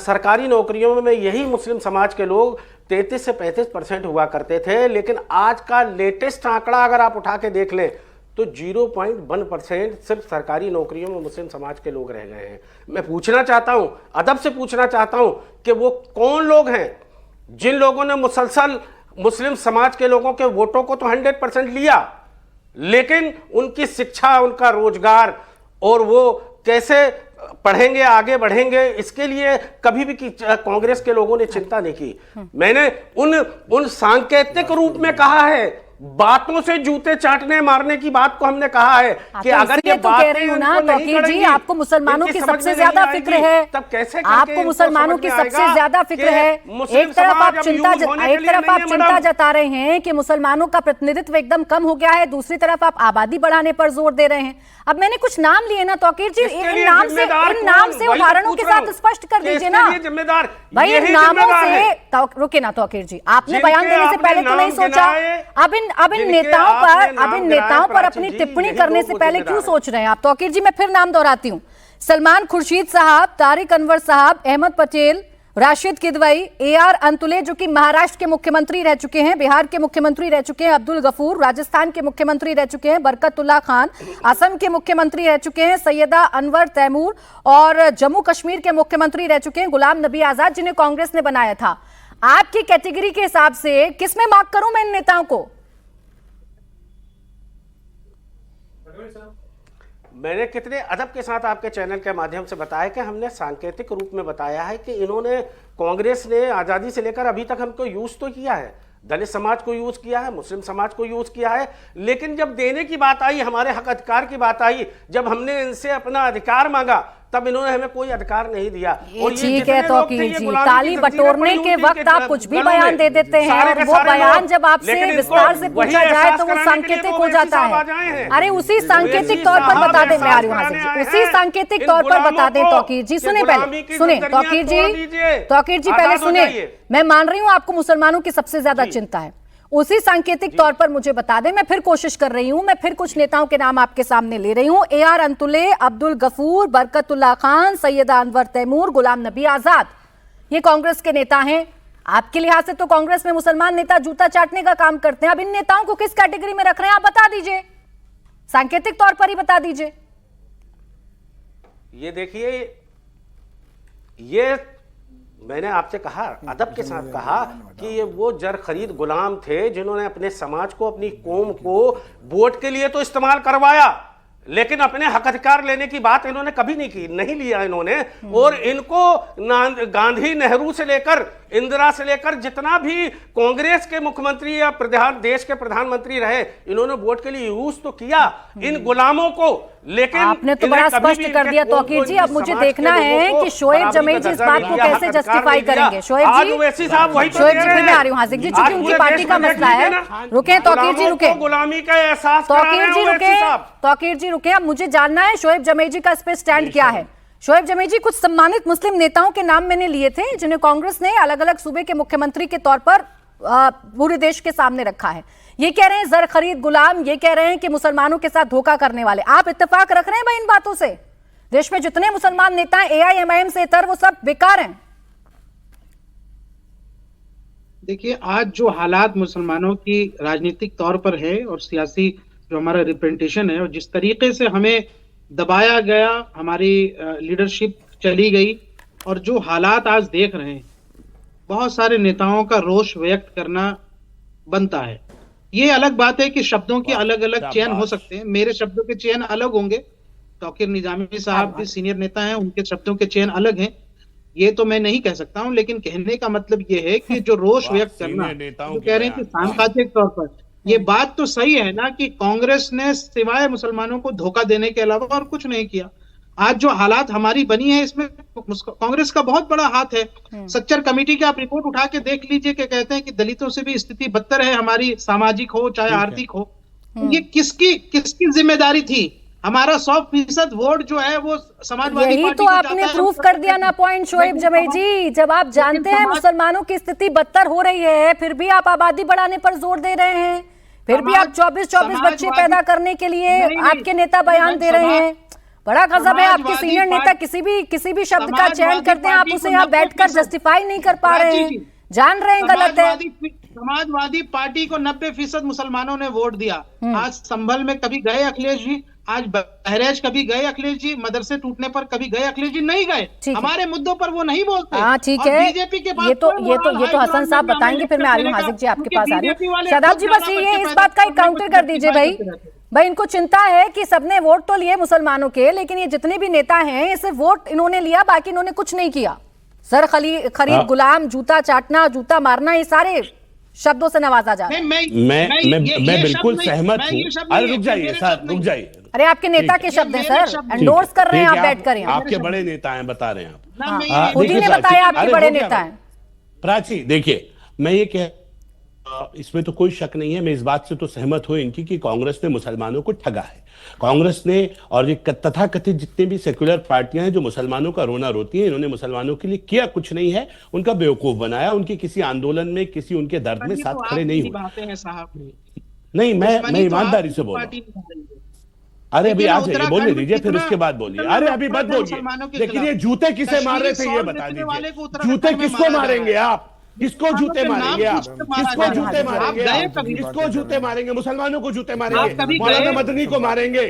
सरकारी नौकरियों में यही मुस्लिम समाज के लोग 33 से 35% हुआ करते थे, लेकिन आज का लेटेस्ट आंकड़ा अगर आप उठा के देख लें तो 0.1% सिर्फ सरकारी नौकरियों में मुस्लिम समाज के लोग रह गए हैं। मैं पूछना चाहता हूं, अदब से पूछना चाहता हूं कि वो कौन लोग हैं जिन लोगों ने मुसलसल मुस्लिम समाज के लोगों के वोटों को तो 100% लिया, लेकिन उनकी शिक्षा, उनका रोजगार और वो कैसे पढ़ेंगे, आगे बढ़ेंगे, इसके लिए कभी भी कांग्रेस के लोगों ने चिंता नहीं की। मैंने उन सांकेतिक रूप में कहा है, बातों से जूते चाटने मारने की बात को हमने कहा है कि अगर ये तो कह रही हूं ना तौकीर जी, आपको मुसलमानों की सबसे ज्यादा फिक्र है, तब कैसे आपको मुसलमानों की सबसे ज्यादा फिक्र है। एक तरफ आप चिंता जता रहे हैं कि मुसलमानों का प्रतिनिधित्व एकदम कम हो गया है, दूसरी तरफ आप आबादी बढ़ाने पर जोर दे रहे हैं। अब मैंने कुछ नाम लिए ना तौकीर जी, इन नाम से उदाहरणों के साथ स्पष्ट कर दीजिए ना भाई। इन नामों से रुके ना तौकीर जी, आपने बयान देने से पहले तो नहीं सोचा? अब इन नेताओं पर अपनी टिप्पणी करने से पहले क्यों सोच रहे हैं आप? तौकीर जी, मैं फिर नाम दोहराती हूं, सलमान खुर्शीद साहब, तारिक अनवर साहब, अहमद पटेल, राशिद किदवई, AR अंतुले जो कि महाराष्ट्र के मुख्यमंत्री रह चुके हैं, बिहार के मुख्यमंत्री रह चुके हैं, अब्दुल गफूर राजस्थान के मुख्यमंत्री रह चुके हैं, बरकतुल्ला खान असम के मुख्यमंत्री रह चुके हैं, सैयदा अनवर तैमूर और जम्मू कश्मीर के मुख्यमंत्री रह चुके हैं, गुलाम नबी आजाद जिन्हें कांग्रेस ने बनाया था। आपकी कैटेगरी के हिसाब से किसमें मार्क करूं मैं इन नेताओं को? मैंने कितने अदब के साथ आपके चैनल के माध्यम से बताया कि हमने सांकेतिक रूप में बताया है कि इन्होंने, कांग्रेस ने आज़ादी से लेकर अभी तक हमको यूज तो किया है। दलित समाज को यूज किया है, मुस्लिम समाज को यूज किया है, लेकिन जब देने की बात आई, हमारे हक अधिकार की बात आई, जब हमने इनसे अपना अधिकार मांगा, तब इन्होंने हमें कोई अधिकार नहीं दिया। और ठीक है तौकीर जी, ताली बटोरने के वक्त आप कुछ भी बयान दे देते हैं और वो बयान जब आपसे विस्तार से पूछा जाए तो वो सांकेतिक हो जाता है। अरे उसी सांकेतिक तौर पर बता दें, मैं आ रही हूं हाजिर जी, उसी सांकेतिक तौर पर बता दें तौकीर जी। सुने पहले, सुने तौकीर जी पहले सुने। मैं मान रही हूं आपको मुसलमानों की सबसे ज्यादा चिंता है, उसी सांकेतिक तौर पर मुझे बता दें। मैं फिर कोशिश कर रही हूं, मैं फिर कुछ नेताओं के नाम आपके सामने ले रही हूं। AR अंतुले, अब्दुल गफूर, बरकतुल्लाह खान, सैयदा अनवर तैमूर, गुलाम नबी आजाद, ये कांग्रेस के नेता हैं। आपके लिहाज से तो कांग्रेस में मुसलमान नेता जूता चाटने का काम करते हैं। अब इन नेताओं को किस कैटेगरी में रख रहे हैं आप बता दीजिए, सांकेतिक तौर पर ही बता दीजिए। ये देखिए, ये मैंने आपसे कहा, अदब के साथ कहा कि ये वो जर खरीद गुलाम थे जिन्होंने अपने समाज को, अपनी कौम को वोट के लिए तो इस्तेमाल करवाया, लेकिन अपने हक अधिकार लेने की बात इन्होंने कभी नहीं की, नहीं लिया इन्होंने। और इनको गांधी, नेहरू से लेकर इंदिरा से लेकर जितना भी कांग्रेस के मुख्यमंत्री या देश के प्रधानमंत्री रहे, इन्होंने वोट के लिए यूज तो किया इन गुलामों को, लेकिन आपने तो बड़ा स्पष्ट कर दिया तौकीर जी। अब मुझे देखना है कि शोएब जमीजी इस बात को कैसे जस्टिफाई करेंगे। शोएब जी फिर मैं आ रही हूँ हाजिर जी, क्योंकि उनकी पार्टी का मसला है। रुके तौकीर जी, रुके गुलामी का एहसास, तौकीर जी रुके, तौकीर जी रुके। अब मुझे जानना है शोएब जमीजी का इस पे स्टैंड क्या है। शोएब जमीजी, कुछ सम्मानित मुस्लिम नेताओं के नाम मैंने लिए थे जिन्हें कांग्रेस ने अलग अलग सूबे के मुख्यमंत्री के तौर पर पूरे देश के सामने रखा है। ये कह रहे हैं जर खरीद गुलाम, ये कह रहे हैं कि मुसलमानों के साथ धोखा करने वाले। आप इत्तेफाक रख रहे हैं भाई इन बातों से? देश में जितने मुसलमान नेता हैं AIMIM से इतर, वो सब बेकार हैं। देखिए, आज जो हालात मुसलमानों की राजनीतिक तौर पर है और सियासी जो हमारा रिप्रेजेंटेशन है, और जिस तरीके से हमें दबाया गया, हमारी लीडरशिप चली गई, और जो हालात आज देख रहे हैं, बहुत सारे नेताओं का रोष व्यक्त करना बनता है। ये अलग बात है कि शब्दों के अलग अलग चयन हो सकते हैं, मेरे शब्दों के चयन अलग होंगे, तौकीर निजामी साहब भी सीनियर नेता हैं, उनके शब्दों के चयन अलग हैं, ये तो मैं नहीं कह सकता हूं। लेकिन कहने का मतलब ये है कि जो रोष व्यक्त करना, तो कह रहे हैं कि सांकेतिक तौर पर, ये बात तो सही है ना कि कांग्रेस ने सिवाय मुसलमानों को धोखा देने के अलावा और कुछ नहीं किया। आज जो हालात हमारी बनी है, इसमें कांग्रेस का बहुत बड़ा हाथ है। सच्चर कमेटी की आप रिपोर्ट उठा के देख लीजिए कि कहते हैं कि दलितों से भी स्थिति बदतर है हमारी, सामाजिक हो चाहे आर्थिक हो। ये किसकी जिम्मेदारी थी? हमारा 100% वोट जो है वो समाजवादी यही तो आपने प्रूफ कर दिया ना पॉइंट शोएब जमीजी। जब आप जानते हैं मुसलमानों की स्थिति बदतर हो रही है, फिर भी आप आबादी बढ़ाने पर जोर दे रहे हैं, फिर भी आप 24 बच्चे पैदा करने के लिए आपके नेता बयान दे रहे हैं। बड़ा गजब है, आपके सीनियर नेता किसी भी शब्द का चयन करते हैं, आप उसे यहाँ बैठकर जस्टिफाई नहीं कर पा रहे हैं, जान रहे हैं गलत है। समाजवादी पार्टी को 90% मुसलमानों ने वोट दिया। आज संभल में कभी गए अखिलेश जी? आज बहराइच कभी गए अखिलेश जी? मदरसे टूटने पर कभी गए अखिलेश जी? नहीं गए। हमारे मुद्दों पर वो नहीं बोलते। हाँ ठीक है, बीजेपी के पास ये तो हसन साहब बताएंगे, फिर मैं आ रही हूँ हाजिर जी आपके पास आ रही हूँ। शादाब जी बस ये इस बात का एक काउंटर कर दीजिए भाई, इनको चिंता है कि सबने वोट तो लिए मुसलमानों के, लेकिन ये जितने भी नेता हैं इसे वोट इन्होंने लिया, बाकी इन्होंने कुछ नहीं किया। सर खरीद गुलाम, जूता चाटना, जूता मारना, ये सारे शब्दों से नवाजा जा रहा है। मैं बिल्कुल सहमत हूँ। अरे रुक जाइए सर, रुक जाइए। अरे आपके नेता के शब्द हैं सर, एंडोर्स कर रहे हैं आप बैठकर यहाँ। आपके बड़े नेता हैं, बता रहे हैं आप, खुद ही ने बताया आपके बड़े नेता हैं। प्राची देखिए, मैं ये कह, इसमें तो कोई शक नहीं है, मैं इस बात से तो सहमत हूं इनकी कि कांग्रेस ने मुसलमानों को ठगा है। कांग्रेस ने और ये तथाकथित जितने भी सेक्युलर पार्टियां हैं जो मुसलमानों का रोना रोती हैं, इन्होंने मुसलमानों के लिए किया कुछ नहीं है, उनका बेवकूफ बनाया, उनके किसी आंदोलन में, किसी उनके दर्द में साथ खड़े नहीं हुए। नहीं, मैं ईमानदारी से बोल रहा हूं। अरे अभी आज ये बोलने दीजिए, फिर उसके बाद बोलिए। अरे अभी मत बोलिए। लेकिन ये जूते किसे मार रहे थे ये बता दीजिए। जूते किसको मारेंगे आप? किसको जूते मारेंगे आप? किसको जूते मारेंगे आप? किसको जूते मारेंगे? मुसलमानों को जूते मारेंगे, मौलाना मदनी को मारेंगे,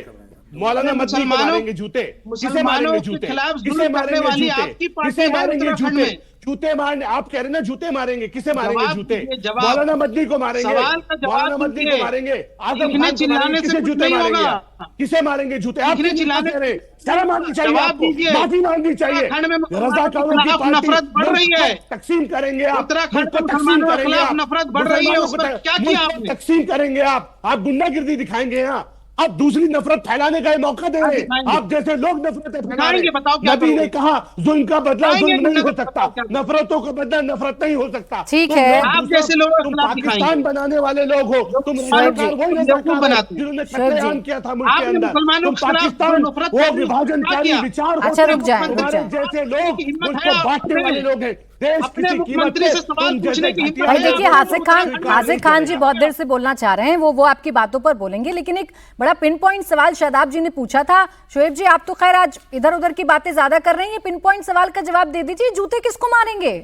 मौलाना मदनी को मारेंगे जूते। किसे मारेंगे जूते? किसे मारेंगे जूते? किसे मारेंगे जूते? जूते मारने, आप कह रहे हैं ना जूते मारेंगे, किसे मारेंगे जवाब जूते? दीजिए, जवाब। मौलाना मदनी को मारेंगे, सवाल का जवाब मौलाना मदनी को दीजिए। मारेंगे, आजम इतने खान को चिल्लाने मारेंगे, से किसे कुछ जूते नहीं मारेंगे होगा। आप? किसे मारेंगे जूते? आप इतने क्यों चिल्लाने कह रहे हैं? शर्म आनी चाहिए जवाब आपको, दीजिए। माफी मांगनी चाहिए। उत्तराखंड में मुसलमानों के रज़ाकारों की खिलाफ पार्टी नफरत बढ़ रही है। तकसीम करेंगे आप, उत्तराखंड मुल्क को में तकसीम मुसलमानों के करेंगे खिलाफ आप, नफरत बढ़ रही है, मुसलमानों उस को पर क्या मुल्क किया को आपने? तकसीम करेंगे आप गुंडागिर्दी दिखाएंगे यहाँ, आप दूसरी नफरत फैलाने का मौका दे रहे हैं। दिखाएंगे। आप जैसे लोग नफरतें फैला रहे दिखाएंगे, हैं। बताओ क्या नबी ने करोगे? कहा जुल्म का बदला दिखाएंगे, जुल्म नहीं हो बताओ सकता, क्या करोगे? नफरतों का बदला नफरत नहीं हो सकता। ठीक तुम है। लोग आप दूसरों- जैसे लोगों के तुम खिलाफ पाकिस्तान दिखाएंगे। बनाने वाले लोग हो, तुम शोएब रज़ाकार जी, वही बेवकूफ रज़ाकार बनाते हो हैं। जिन्होंने शोएब जी। कत्लेआम किया था मुल्क के आपने अंदर। मुसलमानों तुम के खिलाफ पाकिस्तान जो नफरत वो फैली, विभाजनकारी क्या किया? विचार अच्छा, होते रुक जाएं, हैं, रुक तुम्हारे जाएं। जैसे लोग की हिम्मत उसको है आप बांटने अपने- वाले लोग हैं। देश अपने किसी कीमत मुख्यमंत्री पे से सवाल तुम पूछने जैसे की हिम्मत घटिया भाई है देखिए, आप हाजिर खान स्वीकार हाजिर नहीं खान जी करेगा। बहुत देर से बोलना चाह रहे हैं, वो आपकी बातों पर बोलेंगे, लेकिन एक बड़ा पिन पॉइंट सवाल शादाब जी ने पूछा था। शोएब जी, आप तो खैर आज इधर उधर की बातें ज्यादा कर रहे हैं, ये पिन पॉइंट सवाल का जवाब दे दीजिए, जूते किसको मारेंगे?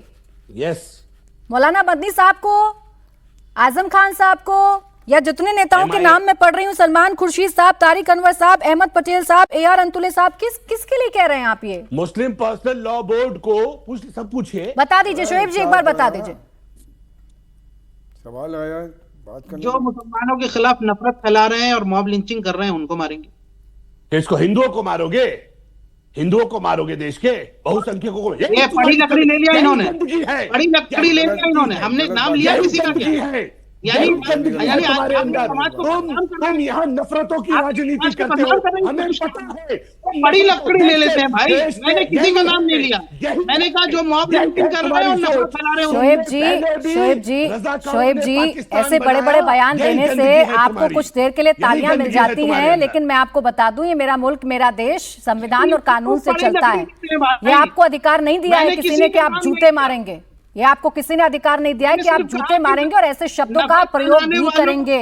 यस, मौलाना मदनी साहब को, आजम खान साहब को, या जितने नेताओं के नाम मैं पढ़ रही हूँ, सलमान खुर्शीद साहब, तारिक अनवर साहब, अहमद पटेल साहब, AR अंतुले साहब, किसके लिए कह रहे हैं आप ये? मुस्लिम पर्सनल लॉ बोर्ड को सब पूछिए। बता दीजिए शोएब जी, एक बार बता दीजिए। सवाल आया है, बात करने जो मुसलमानों के खिलाफ नफरत फैला रहे हैं और मॉब लिंचिंग कर रहे हैं, उनको मारेंगे। तो इसको हिंदुओं को मारोगे, हिंदुओं को मारोगे, देश के बहुसंख्यकों को। ये पड़ी लकड़ी ले लिया इन्होंने, गंदगी है, बड़ी लकड़ी ले लिया इन्होंने, हमने नाम लिया किसी का गंदगी क्या? है, यानी गंदगी है तुम्हारे आप अंदर। समाज को बदनाम कर रहे तुम हैं। यहाँ नफरतों की आप राजनीति समाज को करते बदनाम कर हो, रहे हैं। हमें पता है। बड़ी लकड़ी ले लेते हैं भाई, मैंने किसी का नाम नहीं लिया, मैंने कहा जो मॉब लिंचिंग कर रहे हैं और नफरत फैला रहे हैं शोएब उनको- जी, शोएब जी, ऐसे बड़े बड़े बयान देने से आपको कुछ देर के लिए तालियां मिल जाती हैं, लेकिन मैं आपको बता दूं, ये मेरा मुल्क, मेरा देश संविधान और कानून से चलता है। ये आपको अधिकार नहीं दिया है किसी ने कि आप जूते मारेंगे, ये आपको किसी ने अधिकार नहीं दिया है कि आप जूते मारेंगे और ऐसे शब्दों का प्रयोग भी करेंगे।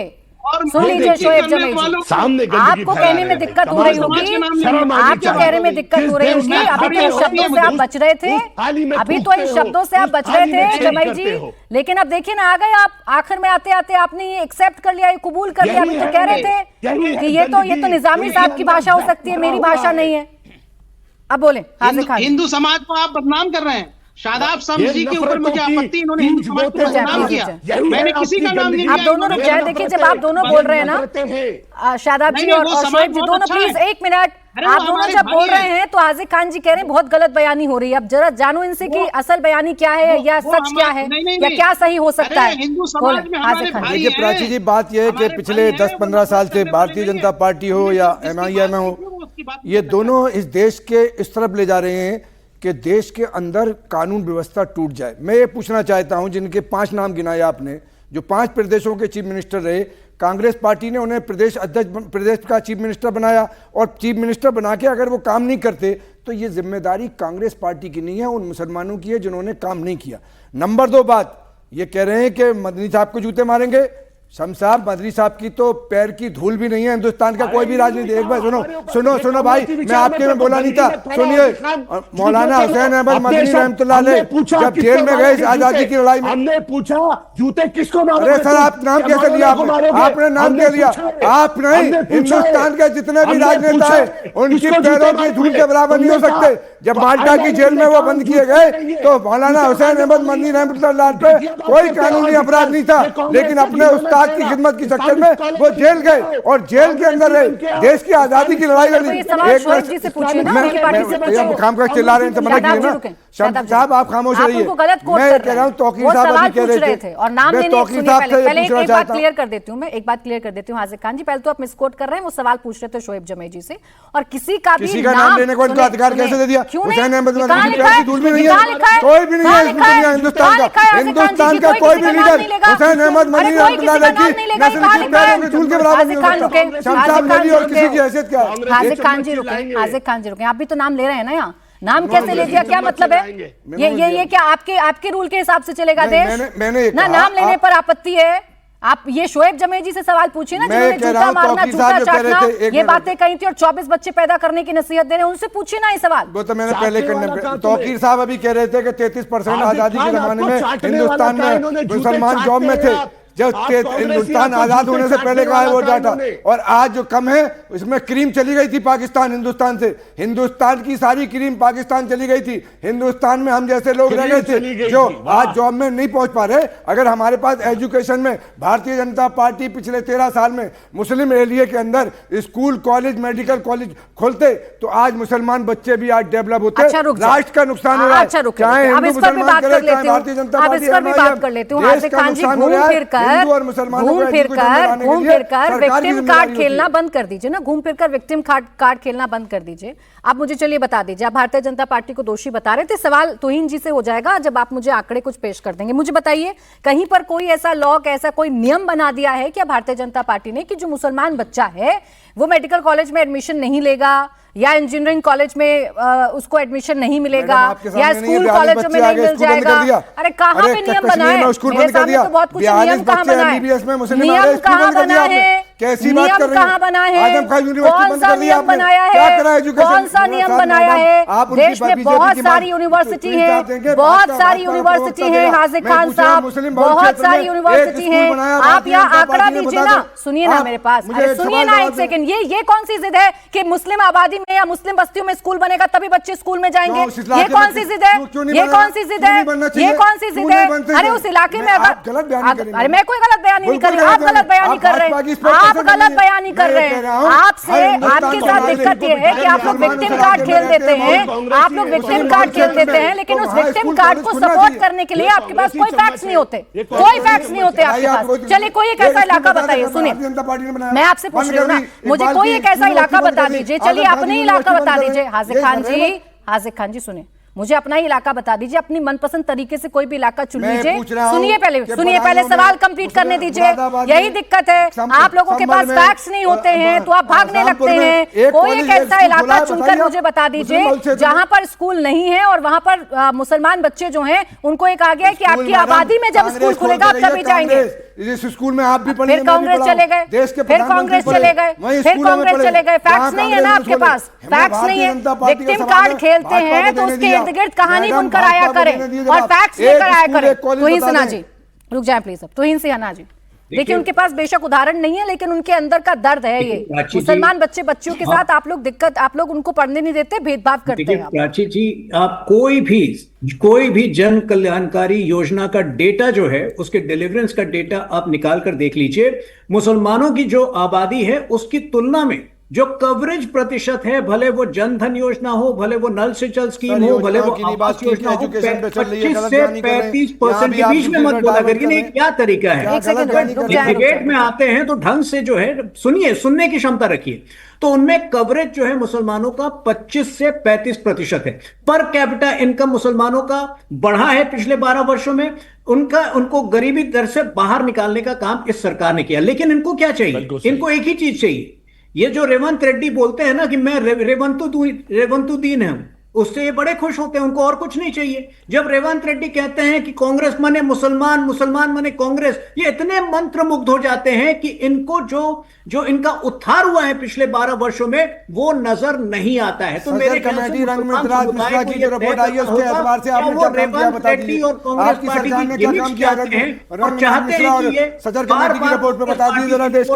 सुन लीजिए शोएब जमील जी, सामने गंदगी आपको फैला कहने रहे में हैं। दिक्कत हो रही होगी, शर्म आनी आपको चाहिए। कहने में दिक्कत हो रही जिस होगी, देश में अभी तो इन खाते शब्दों हो, से आप बच रहे थे, उस थाली में अभी तो थूकते इन हो, शब्दों से आप उस बच रहे थाली में थे छेद जमाई करते जी, हो। लेकिन अब देखिए ना, आ गए आप, आखिर में आते आते आपने ये एक्सेप्ट कर लिया, ये कबूल कर लिया। अभी तो कह रहे थे कि ये तो निजामी साहब की भाषा हो सकती है, मेरी भाषा नहीं है। अब बोले हाजिर खान। हिंदू समाज को आप बदनाम कर रहे हैं। शादाब समझी ये के ऊपर मुझे नफरतों की आपत्ति, इन्होंने हिंदू समाज को बीज बदनाम बोते किया। हैं। मैंने किसी का नाम नहीं आप लिया। दोनों रुक जाए, देखिए जब आप दोनों बोल रहे हैं ना, शादाब जी नहीं, और वो समाज शोएब जी, बहुत दोनों अच्छा प्लीज है। एक मिनट, अरे आप वो दोनों हमारे जब भाई बोल रहे हैं। हैं तो हाजिर खान जी कह रहे हैं बहुत गलत बयानी हो रही है। अब जरा जानो इनसे कि असल बयानी क्या है, या सच क्या है, या क्या सही हो सकता है। हिंदू समाज में हमारे हाजिर खान। भाई देखिए प्राची जी, बात यह है कि हमारे पिछले भाई हैं, 10-15 साल से वो भारतीय जनता पार्टी हो या MIM हो, उसकी बात ये दोनों इस देश के इस तरफ ले जा रहे हैं कि देश के अंदर कानून व्यवस्था टूट जाए। मैं ये पूछना चाहता हूं, जिनके 5 नाम गिनाए आपने, जो 5 प्रदेशों के चीफ मिनिस्टर रहे, कांग्रेस पार्टी ने उन्हें प्रदेश अध्यक्ष, प्रदेश का चीफ मिनिस्टर बनाया, और चीफ मिनिस्टर बना के अगर वो काम नहीं करते तो ये जिम्मेदारी कांग्रेस पार्टी की नहीं है, उन मुसलमानों की है जिन्होंने काम नहीं किया। नंबर 2 बात, ये कह रहे हैं कि मदनी साहब को जूते मारेंगे। शम्स साहब, मदनी साहब की तो पैर की धूल भी नहीं है हिंदुस्तान का कोई भी राजनीति। एक बार सुनो भाई, मैं आपके में बोला नहीं था, सुनिए। मौलाना हुसैन अहमद मदनी रहमतुल्लाह अलैह जब जेल में गए आजादी की लड़ाई में, हमने पूछा जूते किसको मारोगे? अरे सर, आप नाम कैसे लिया? आपने नाम क्या लिया? आप नहीं, हिंदुस्तान के जितने भी राजनेता है उनकी पैरों की धूल के बराबर नहीं हो सकते। जब माल्टा की जेल में वो बंद किए गए तो मौलाना हुसैन अहमद मदनी रहमतुल्लाह पे कोई कानूनी अपराध नहीं था, लेकिन अपने उस्ताद की खिदमत की चक्कर में वो जेल गए और जेल के अंदर रहे, देश की आजादी की लड़ाई लड़ी। काम का चिल्ला रहे हैं तो मना कीजिए ना। शम्स साहब, आप खामोश रहिए। मैं कह रहा हूँ तौकीर साहब अभी कह रहे थे, और नाम लेने, तौकीर साहब से पहले पूछना एक बात चाहता हूँ। क्लियर कर देती हूँ, मैं एक बात क्लियर कर देती हूँ हाजिर खान जी। पहले तो आप मिसकोट कर रहे हैं, वो सवाल पूछ रहे थे शोएब जमी जी से, और किसी का नाम लेने को इनका अधिकार कैसे दे दिया? हुसैन अहमद मदनी की पैर की धूल भी नहीं है, कोई भी नहीं है इस दुनिया हिंदुस्तान का कोई भी लीडर हुसैन अहमद मदनी रहमतुल्लाह की नस्ल की पैरों की धूल के बराबर नहीं हो सकता। शम्स साहब मेरी और किसी की हैसियत क्या है? हाजिर खान जी रुके, हाजिर खान जी रुके, आप भी तो नाम ले रहे हैं ना यहाँ। नाम कैसे ले दिया, क्या मतलब है? ये क्या आपके रूल के हिसाब से चलेगा देश? मैंने ना नाम लेने पर आपत्ति है। आप ये शोएब जमी जी से सवाल पूछिए ना, जिन्होंने जूता मारना, जूता चाटना, ये बातें कही थी और 24 बच्चे पैदा करने की नसीहत दे रहे हैं, उनसे पूछिए ना ये सवाल। वो तो मैंने पहले करने, तौकीर साहब अभी कह रहे थे कि 33% आजादी के जमाने में हिंदुस्तान में मुसलमान जॉब में थे। जब आप के कांग्रेसी हिंदुस्तान आपको आजाद जूते होने से काटने पहले का है वाला वो कहा डाटा, इन्होंने। और आज जो कम है इसमें क्रीम चली गई थी पाकिस्तान हिंदुस्तान से, हिंदुस्तान की सारी क्रीम पाकिस्तान चली गई थी, हिंदुस्तान में हम जैसे लोग रह क्रीम गए चली थे गई जो थी, वाह। आज जॉब में नहीं पहुंच पा रहे। अगर हमारे पास एजुकेशन में भारतीय जनता पार्टी पिछले 13 साल में मुस्लिम एरिया के अंदर स्कूल कॉलेज मेडिकल कॉलेज खोलते तो आज मुसलमान बच्चे भी आज डेवलप होते। अच्छा, रुक जाओ। राष्ट्र का नुकसान हो रहा है, अच्छा, रुक चाहे अब हिंदू इस पर भी मुसलमान बात करे, कर चाहे लेती हूँ, भारतीय जनता अब पार्टी इस पर भी MIM, बात कर लेती हूँ। देश हार्दिक का खान जी, नुकसान हो घूम रहा है। फिर हिंदू और मुसलमानों को education दिलाने के लिए कर सरकार की विक्टिम जिम्मेदारी कार्ड होती है। खेलना बंद कर दीजिए ना, घूम फिर कर विक्टिम कार्ड खेलना बंद कर दीजिए। आप मुझे चलिए बता दीजिए, आप भारतीय जनता पार्टी को दोषी बता रहे थे, सवाल तुहिन जी से हो जाएगा जब आप मुझे आंकड़े कुछ पेश कर देंगे। मुझे बताइए, कहीं पर कोई ऐसा लॉ, ऐसा कोई नियम बना दिया है क्या भारतीय जनता पार्टी ने कि जो मुसलमान बच्चा है वो मेडिकल कॉलेज में एडमिशन नहीं लेगा या इंजीनियरिंग कॉलेज में उसको एडमिशन नहीं मिलेगा या स्कूल कॉलेज में नहीं मिल जाएगा? अरे कहाँ पे नियम बना है? मेरे सामने तो बहुत कुछ नियम कहाँ बना है? नियम कहाँ बना है? कैसी बात कर रही हैं? कहाँ बना है? आदम खान यूनिवर्सिटी कौन बंद सा कर दिया नियम आपने। बनाया क्या है? करा एजुकेशन? कौन सा नियम मैडम, बनाया है? आप उनकी देश में बीजेपी बहुत की सारी बात- यूनिवर्सिटी तो है, आप देंगे, बहुत भाजपा- सारी भाजपा यूनिवर्सिटी प्रवक्ता है। देगा। हाजिक मैं खान पूछ रहा हूं, साहब, मुस्लिम बहुल बहुत क्षेत्र सारी में यूनिवर्सिटी एक स्कूल है। बनाया आप भारतीय यहाँ जनता आंकड़ा पार्टी ने, दीजिए बता ना, दो। सुनिए ना आप मेरे पास। मुझे अरे एक सुनिए सवाल ना जवाब एक दें। सेकंड, ये कौन सी जिद है कि मुस्लिम आबादी में या मुस्लिम बस्तियों में स्कूल बनेगा तभी बच्चे स्कूल में जाएंगे? क्यों? उस इलाके ये में कौन सी जिद है? क्यों नहीं ये बनेगा? कौन सी जिद क्यों है? नहीं बनना ये चाहिए? कौन सी क्यों जिद नहीं है? बनते अरे हैं? उस इलाके में आप गलत बयानी अगर करेंगे। अरे मैं कोई गलत बयानी नहीं कर रही, आप गलत बयानी कर रहे हैं, आप गलत बयानी कर रहे हैं। आपसे आपके साथ दिक्कत ये है कि आप लोग विक्टिम कार्ड खेल देते हैं, आप लोग विक्टिम कार्ड खेल देते हैं, लेकिन उस विक्टिम कार्ड को सपोर्ट करने के लिए आपके पास कोई फैक्ट्स नहीं होते, कोई फैक्ट्स नहीं होते आपके पास। चलिए कोई एक ऐसा इलाका बताइए, सुनिए मैं आपसे पूछ रही हूँ ना, मुझे कोई एक ऐसा इलाका बता दीजिए। चलिए अपना ही इलाका बता दीजिए। हाजिक खान जी सुनिए, मुझे अपना ही इलाका बता दीजिए, अपनी मनपसंद तरीके से कोई भी इलाका चुन लीजिए। सुनिए पहले सवाल कंप्लीट करने दीजिए। यही दिक्कत है, आप लोगों के पास फैक्ट्स नहीं होते हैं तो आप भागने लगते हैं। कोई एक ऐसा इलाका चुनकर मुझे बता दीजिए जहां पर स्कूल नहीं है और वहां पर मुसलमान बच्चे जो हैं उनको एक आ गया है कि आपकी आबादी में जब स्कूल खुलेगा आप तभी जाएंगे। इस स्कूल में आप भी फिर कांग्रेस चले गए, फिर कांग्रेस चले गए, फिर कांग्रेस चले गए। फैक्ट्स नहीं है ना आपके पास, फैक्ट्स नहीं है। विक्टिम कार्ड खेलते हैं तो उसके इर्द गिर्द कहानी बुनकर आया करें और फैक्ट्स लेकर आया करें। तुहिन सिन्हा जी रुक जाए प्लीज, अब तुहिन सिन्हा जी देखिए, उनके पास बेशक उदाहरण नहीं है लेकिन उनके अंदर का दर्द है। ये मुसलमान बच्चियों के साथ आप लोग उनको पढ़ने नहीं देते, भेदभाव करते हैं। प्राची जी, आप कोई भी जन कल्याणकारी योजना का डेटा जो है, उसके डिलीवरेंस का डेटा आप निकाल कर देख लीजिए। मुसलमानों की जो आबादी है उसकी तुलना में जो कवरेज प्रतिशत है, भले वो जन धन योजना हो, भले वो नल से जल स्कीम हो, भले वो आवास योजना हो, 25 से 35% के बीच में मत बोला करिए। नहीं, क्या तरीका है? डिबेट में आते हैं तो ढंग से जो है सुनने की क्षमता रखिए। तो उनमें कवरेज जो है मुसलमानों का 25 से 35% है। पर कैपिटा इनकम मुसलमानों का बढ़ा है पिछले 12 वर्षों में। उनको गरीबी दर से बाहर निकालने का काम इस सरकार ने किया। लेकिन इनको क्या चाहिए? इनको एक ही चीज चाहिए। ये जो रेवंत रेड्डी बोलते हैं ना कि मैं रेवंतुद्दीन है, उससे ये बड़े खुश होते हैं, उनको और कुछ नहीं चाहिए। जब रेवंत रेड्डी कहते हैं कि कांग्रेस माने मुसलमान, मुसलमान माने कांग्रेस, ये इतने मंत्रमुग्ध हो जाते हैं कि इनको जो इनका उद्धार हुआ है पिछले 12 वर्षों में वो नजर नहीं आता है। तो मेरे कमेटी रंग मिश्राज मिश्रा की जो रिपोर्ट आई है उसके एतबार से आपने क्या काम किया बता दीजिए। और कांग्रेस आपकी पार्टी सरकार ने क्या काम किया और चाहते हैं कि ये सदर कमेटी की रिपोर्ट पे बता दीजिए जरा देश को।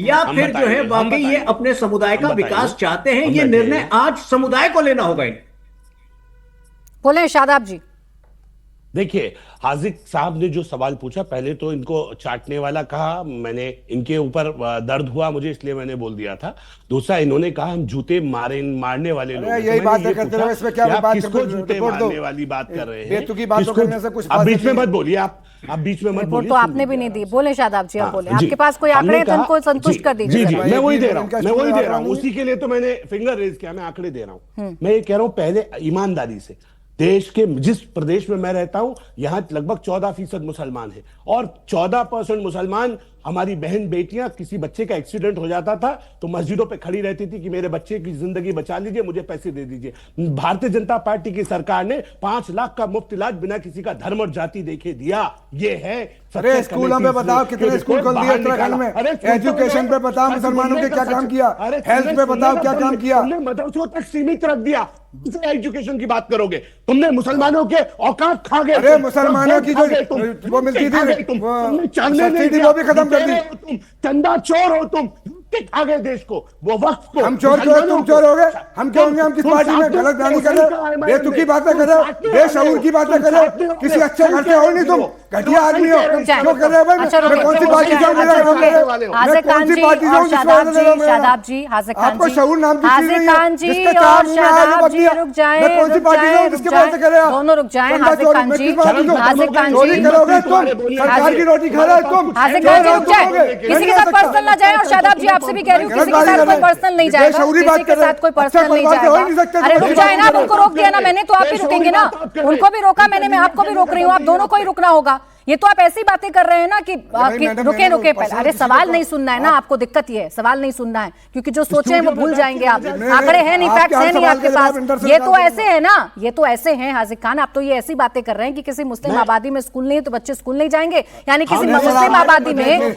या फिर जो है वाकई ये अपने समुदाय का विकास चाहते हैं। ये निर्णय आज समुदाय को लेना होगा। बोले शादाब जी। देखिए, हाजिक साहब ने जो सवाल पूछा, पहले तो इनको चाटने वाला कहा, मैंने इनके ऊपर दर्द हुआ मुझे, इसलिए मैंने बोल दिया था। दूसरा, इन्होंने कहा हम जूते मारने वाले लोग, यही बात करते रहे, इसमें क्या बात किसको जूते मारने वाली बात कर रहे हैं? बेतुकी बातों करने से कुछ आप बीच में मत बोलिए, आप बीच में मत बोलिए। तो आपने भी नहीं दी। बोले शादाब जी, आप बोले आपके पास कोई आंकड़े हैं तो उनको संतुष्ट कर दीजिए। जी, मैं वही दे रहा हूँ, उसी के लिए तो मैंने फिंगर रेज किया, मैं आंकड़े दे रहा हूँ। मैं ये कह रहा हूँ, पहले ईमानदारी से, देश के जिस प्रदेश में मैं रहता हूं यहां लगभग 14% मुसलमान है और 14% मुसलमान हमारी बहन बेटियां, किसी बच्चे का एक्सीडेंट हो जाता था तो मस्जिदों पे खड़ी रहती थी कि मेरे बच्चे की जिंदगी बचा लीजिए, मुझे पैसे दे दीजिए। भारतीय जनता पार्टी की सरकार ने 5 लाख का मुफ्त इलाज बिना किसी का धर्म और जाति देखे दिया। ये है अरे स्कूलों पे बताओ कितने स्कूल खोल दिए उत्तराखंड में, एजुकेशन पे बताओ मुसलमानों के क्या काम किया, हेल्थ पे बताओ क्या काम किया। तुमने मदरसों तक सीमित रख दिया, एजुकेशन की बात करोगे, तुमने मुसलमानों के औकात खा गए। अरे मुसलमानों की जो वो मिलती थी सब्सिडी वो भी खत्म कर दी। तुम चंदा चोर हो, तुम खा गए देश को, वो वक्त को। हम चोर क्यों, तुम चोर हो गए, हम क्यों होंगे? हम किस पार्टी में गलत बयानी कर रहे हो, बेतुकी बातें कर रहे हो, बेशऊर की बातें कर रहे हो, किसी अच्छे घर से हो नहीं, तुम घटिया आदमी हो, क्यों कर रहे हो भाई? मैं कौन सी पार्टी से हूं? कौन सी पार्टी से हूं? शादाब जी, आपको शऊर नाम की चीज नहीं है, जिसके चार मुंह में आलू बक दिया। मैं कौन सी पार्टी से हूं जिसके बात से कर रहे हो? दोनों रुक जाएं। हाजिक खान जी, चोरी करोगे तुम, सरकार की रोटी खा रहे हो तुम। हाजिक खान जी रुक जाए, किसी के साथ पर्सनल ना जाए। और शादाब जी आपसे भी कह रही हूँ किसी के साथ कोई पर्सनल नहीं जाएगा, किसी के साथ कोई पर्सनल नहीं जाएगा। अरे रुक जाए ना, उनको रोक दिया ना मैंने, तो आप भी रुकेंगे ना? उनको भी रोका मैंने, मैं आपको भी रोक रही हूँ, आप दोनों को ही रुकना होगा। ये तो आप ऐसी बातें कर रहे हैं ना कि रुके पहले। अरे सवाल नहीं सुनना है ना आपको, दिक्कत ये है सवाल नहीं सुनना है, क्योंकि जो सोचे हैं वो भूल जाएंगे आप। आंकड़े हैं नहीं, फैक्ट्स हैं नहीं आपके पास। ये तो ऐसे है ना, ये तो ऐसे हैं हाजिक खान, आप तो ये ऐसी बातें कर रहे हैं कि किसी मुस्लिम आबादी में स्कूल नहीं है तो बच्चे स्कूल नहीं जाएंगे। यानी किसी मुस्लिम आबादी में,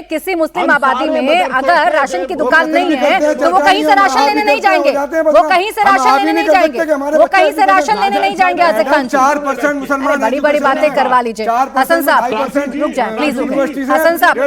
किसी मुस्लिम आबादी में अगर राशन की दुकान नहीं है तो वो कहीं से राशन लेने नहीं जाएंगे, वो कहीं से राशन लेने नहीं जाएंगे, वो कहीं से राशन लेने नहीं जाएंगे। हाजिक खान 4% मुसलमान बड़ी बड़ी बातें करवा लीजिए। हसन साहब रुक जाए प्लीज, हसन साहब,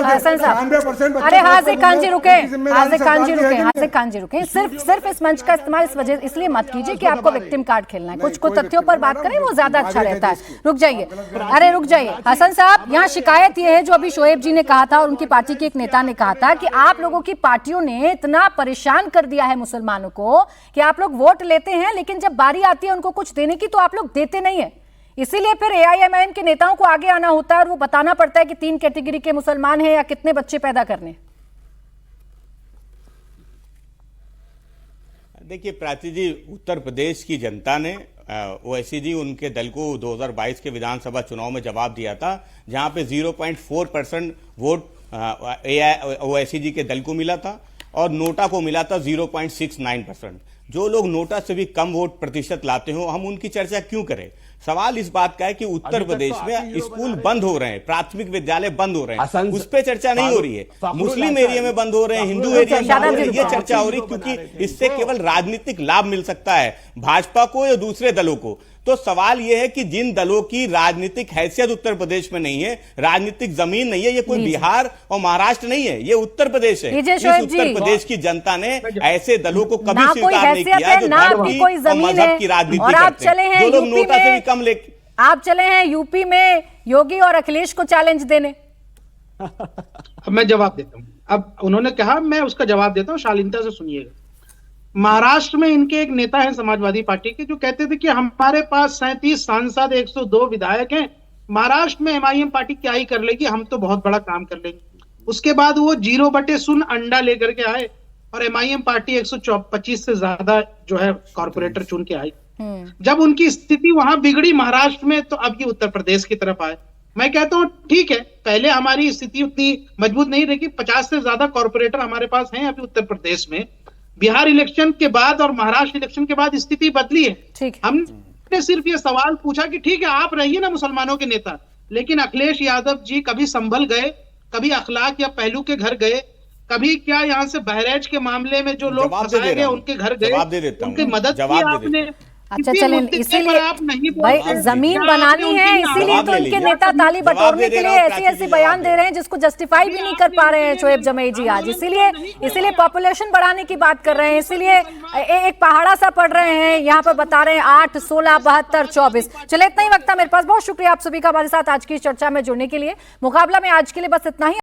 हसन साहब। अरे हाजिक खान जी रुके, हाजिक खान जी रुके, हाजिक खान जी रुके। सिर्फ इस मंच का इस्तेमाल इस वजह इसलिए मत कीजिए कि आपको विक्टिम कार्ड खेलना है। कुछ तथ्यों पर बात करें, वो ज्यादा अच्छा रहता है। रुक जाइए, अरे रुक जाइए हसन साहब। यहाँ शिकायत ये है जो अभी शोएब जी ने कहा था और उनकी पार्टी के एक नेता ने कहा था कि आप लोगों की पार्टियों ने इतना परेशान कर दिया है मुसलमानों को कि आप लोग वोट लेते हैं लेकिन जब बारी आती है उनको कुछ देने की तो आप लोग देते नहीं है। इसीलिए फिर एआईएमआईएम के नेताओं को आगे आना होता है और वो बताना पड़ता है कि 3 कैटेगरी के मुसलमान हैं या कितने बच्चे पैदा करने। देखिए प्राची जी, उत्तर प्रदेश की जनता ने ओवैसी जी उनके दल को 2022 के विधानसभा चुनाव में जवाब दिया था, जहां पे 0.4% वोट ओवैसी जी के दल को मिला था और नोटा को मिला था 0.69%। जो लोग नोटा से भी कम वोट प्रतिशत लाते हो, हम उनकी चर्चा क्यों करें? सवाल इस बात का है कि उत्तर प्रदेश में स्कूल बंद हो रहे हैं, प्राथमिक विद्यालय बंद हो रहे हैं, उस पर चर्चा नहीं हो रही है। मुस्लिम एरिया में बंद हो रहे हैं, हिंदू एरिया में बंद हो रहे हैं, ये चर्चा हो रही है क्योंकि इससे केवल राजनीतिक लाभ मिल सकता है भाजपा को या दूसरे दलों को। तो सवाल यह है कि जिन दलों की राजनीतिक हैसियत उत्तर प्रदेश में नहीं है, राजनीतिक जमीन नहीं है, ये कोई बिहार और महाराष्ट्र नहीं है, ये उत्तर प्रदेश है। इस उत्तर प्रदेश की जनता ने ऐसे दलों को कभी स्वीकार नहीं किया जो धर्म की और मजहब की राजनीति करते हैं, जो लोग नोटा से भी कम ले। आप चले हैं यूपी में योगी और अखिलेश को चैलेंज देने। मैं जवाब देता हूं। अब उन्होंने कहा, मैं उसका जवाब देता हूं, शालीनता से सुनिएगा। महाराष्ट्र में इनके एक नेता हैं समाजवादी पार्टी के, जो कहते थे कि हमारे पास 37 सांसद 102 विधायक हैं, महाराष्ट्र में एमआईएम पार्टी क्या ही कर लेगी, हम तो बहुत बड़ा काम कर लेंगे। उसके बाद वो 0/0 अंडा लेकर के आए और एमआईएम पार्टी 125 से ज्यादा जो है कॉर्पोरेटर चुन के आई। जब उनकी स्थिति वहां बिगड़ी महाराष्ट्र में, तो अब ये उत्तर प्रदेश की तरफ आए। मैं कहता हूं ठीक है, पहले हमारी स्थिति उतनी मजबूत नहीं रही, 50 से ज्यादा कॉर्पोरेटर हमारे पास हैं अभी उत्तर प्रदेश में। बिहार इलेक्शन के बाद और महाराष्ट्र इलेक्शन के बाद स्थिति बदली है। हमने सिर्फ ये सवाल पूछा कि ठीक है आप रहिए ना मुसलमानों के नेता, लेकिन अखिलेश यादव जी कभी संभल गए, कभी अखलाक या पहलू के घर गए, कभी क्या यहाँ से बहराइच के मामले में जो लोग फंसाए गए उनके घर गए, उनकी मदद की आपने। अच्छा चलें, इसीलिए भाई जमीन बनानी है, इसीलिए तो इनके नेता ताली बटोरने के लिए ऐसी बयान दे रहे हैं जिसको जस्टिफाई भी नहीं कर पा रहे हैं शोएब जमई जी आज। इसीलिए पॉपुलेशन बढ़ाने की बात कर रहे हैं, इसीलिए एक पहाड़ा सा पढ़ रहे हैं, यहाँ पर बता रहे हैं 8, 16, 72, 24। चले, इतना ही वक्त था मेरे पास। बहुत शुक्रिया आप सभी का हमारे साथ आज की चर्चा में जुड़ने के लिए। मुकाबला में आज के लिए बस इतना ही।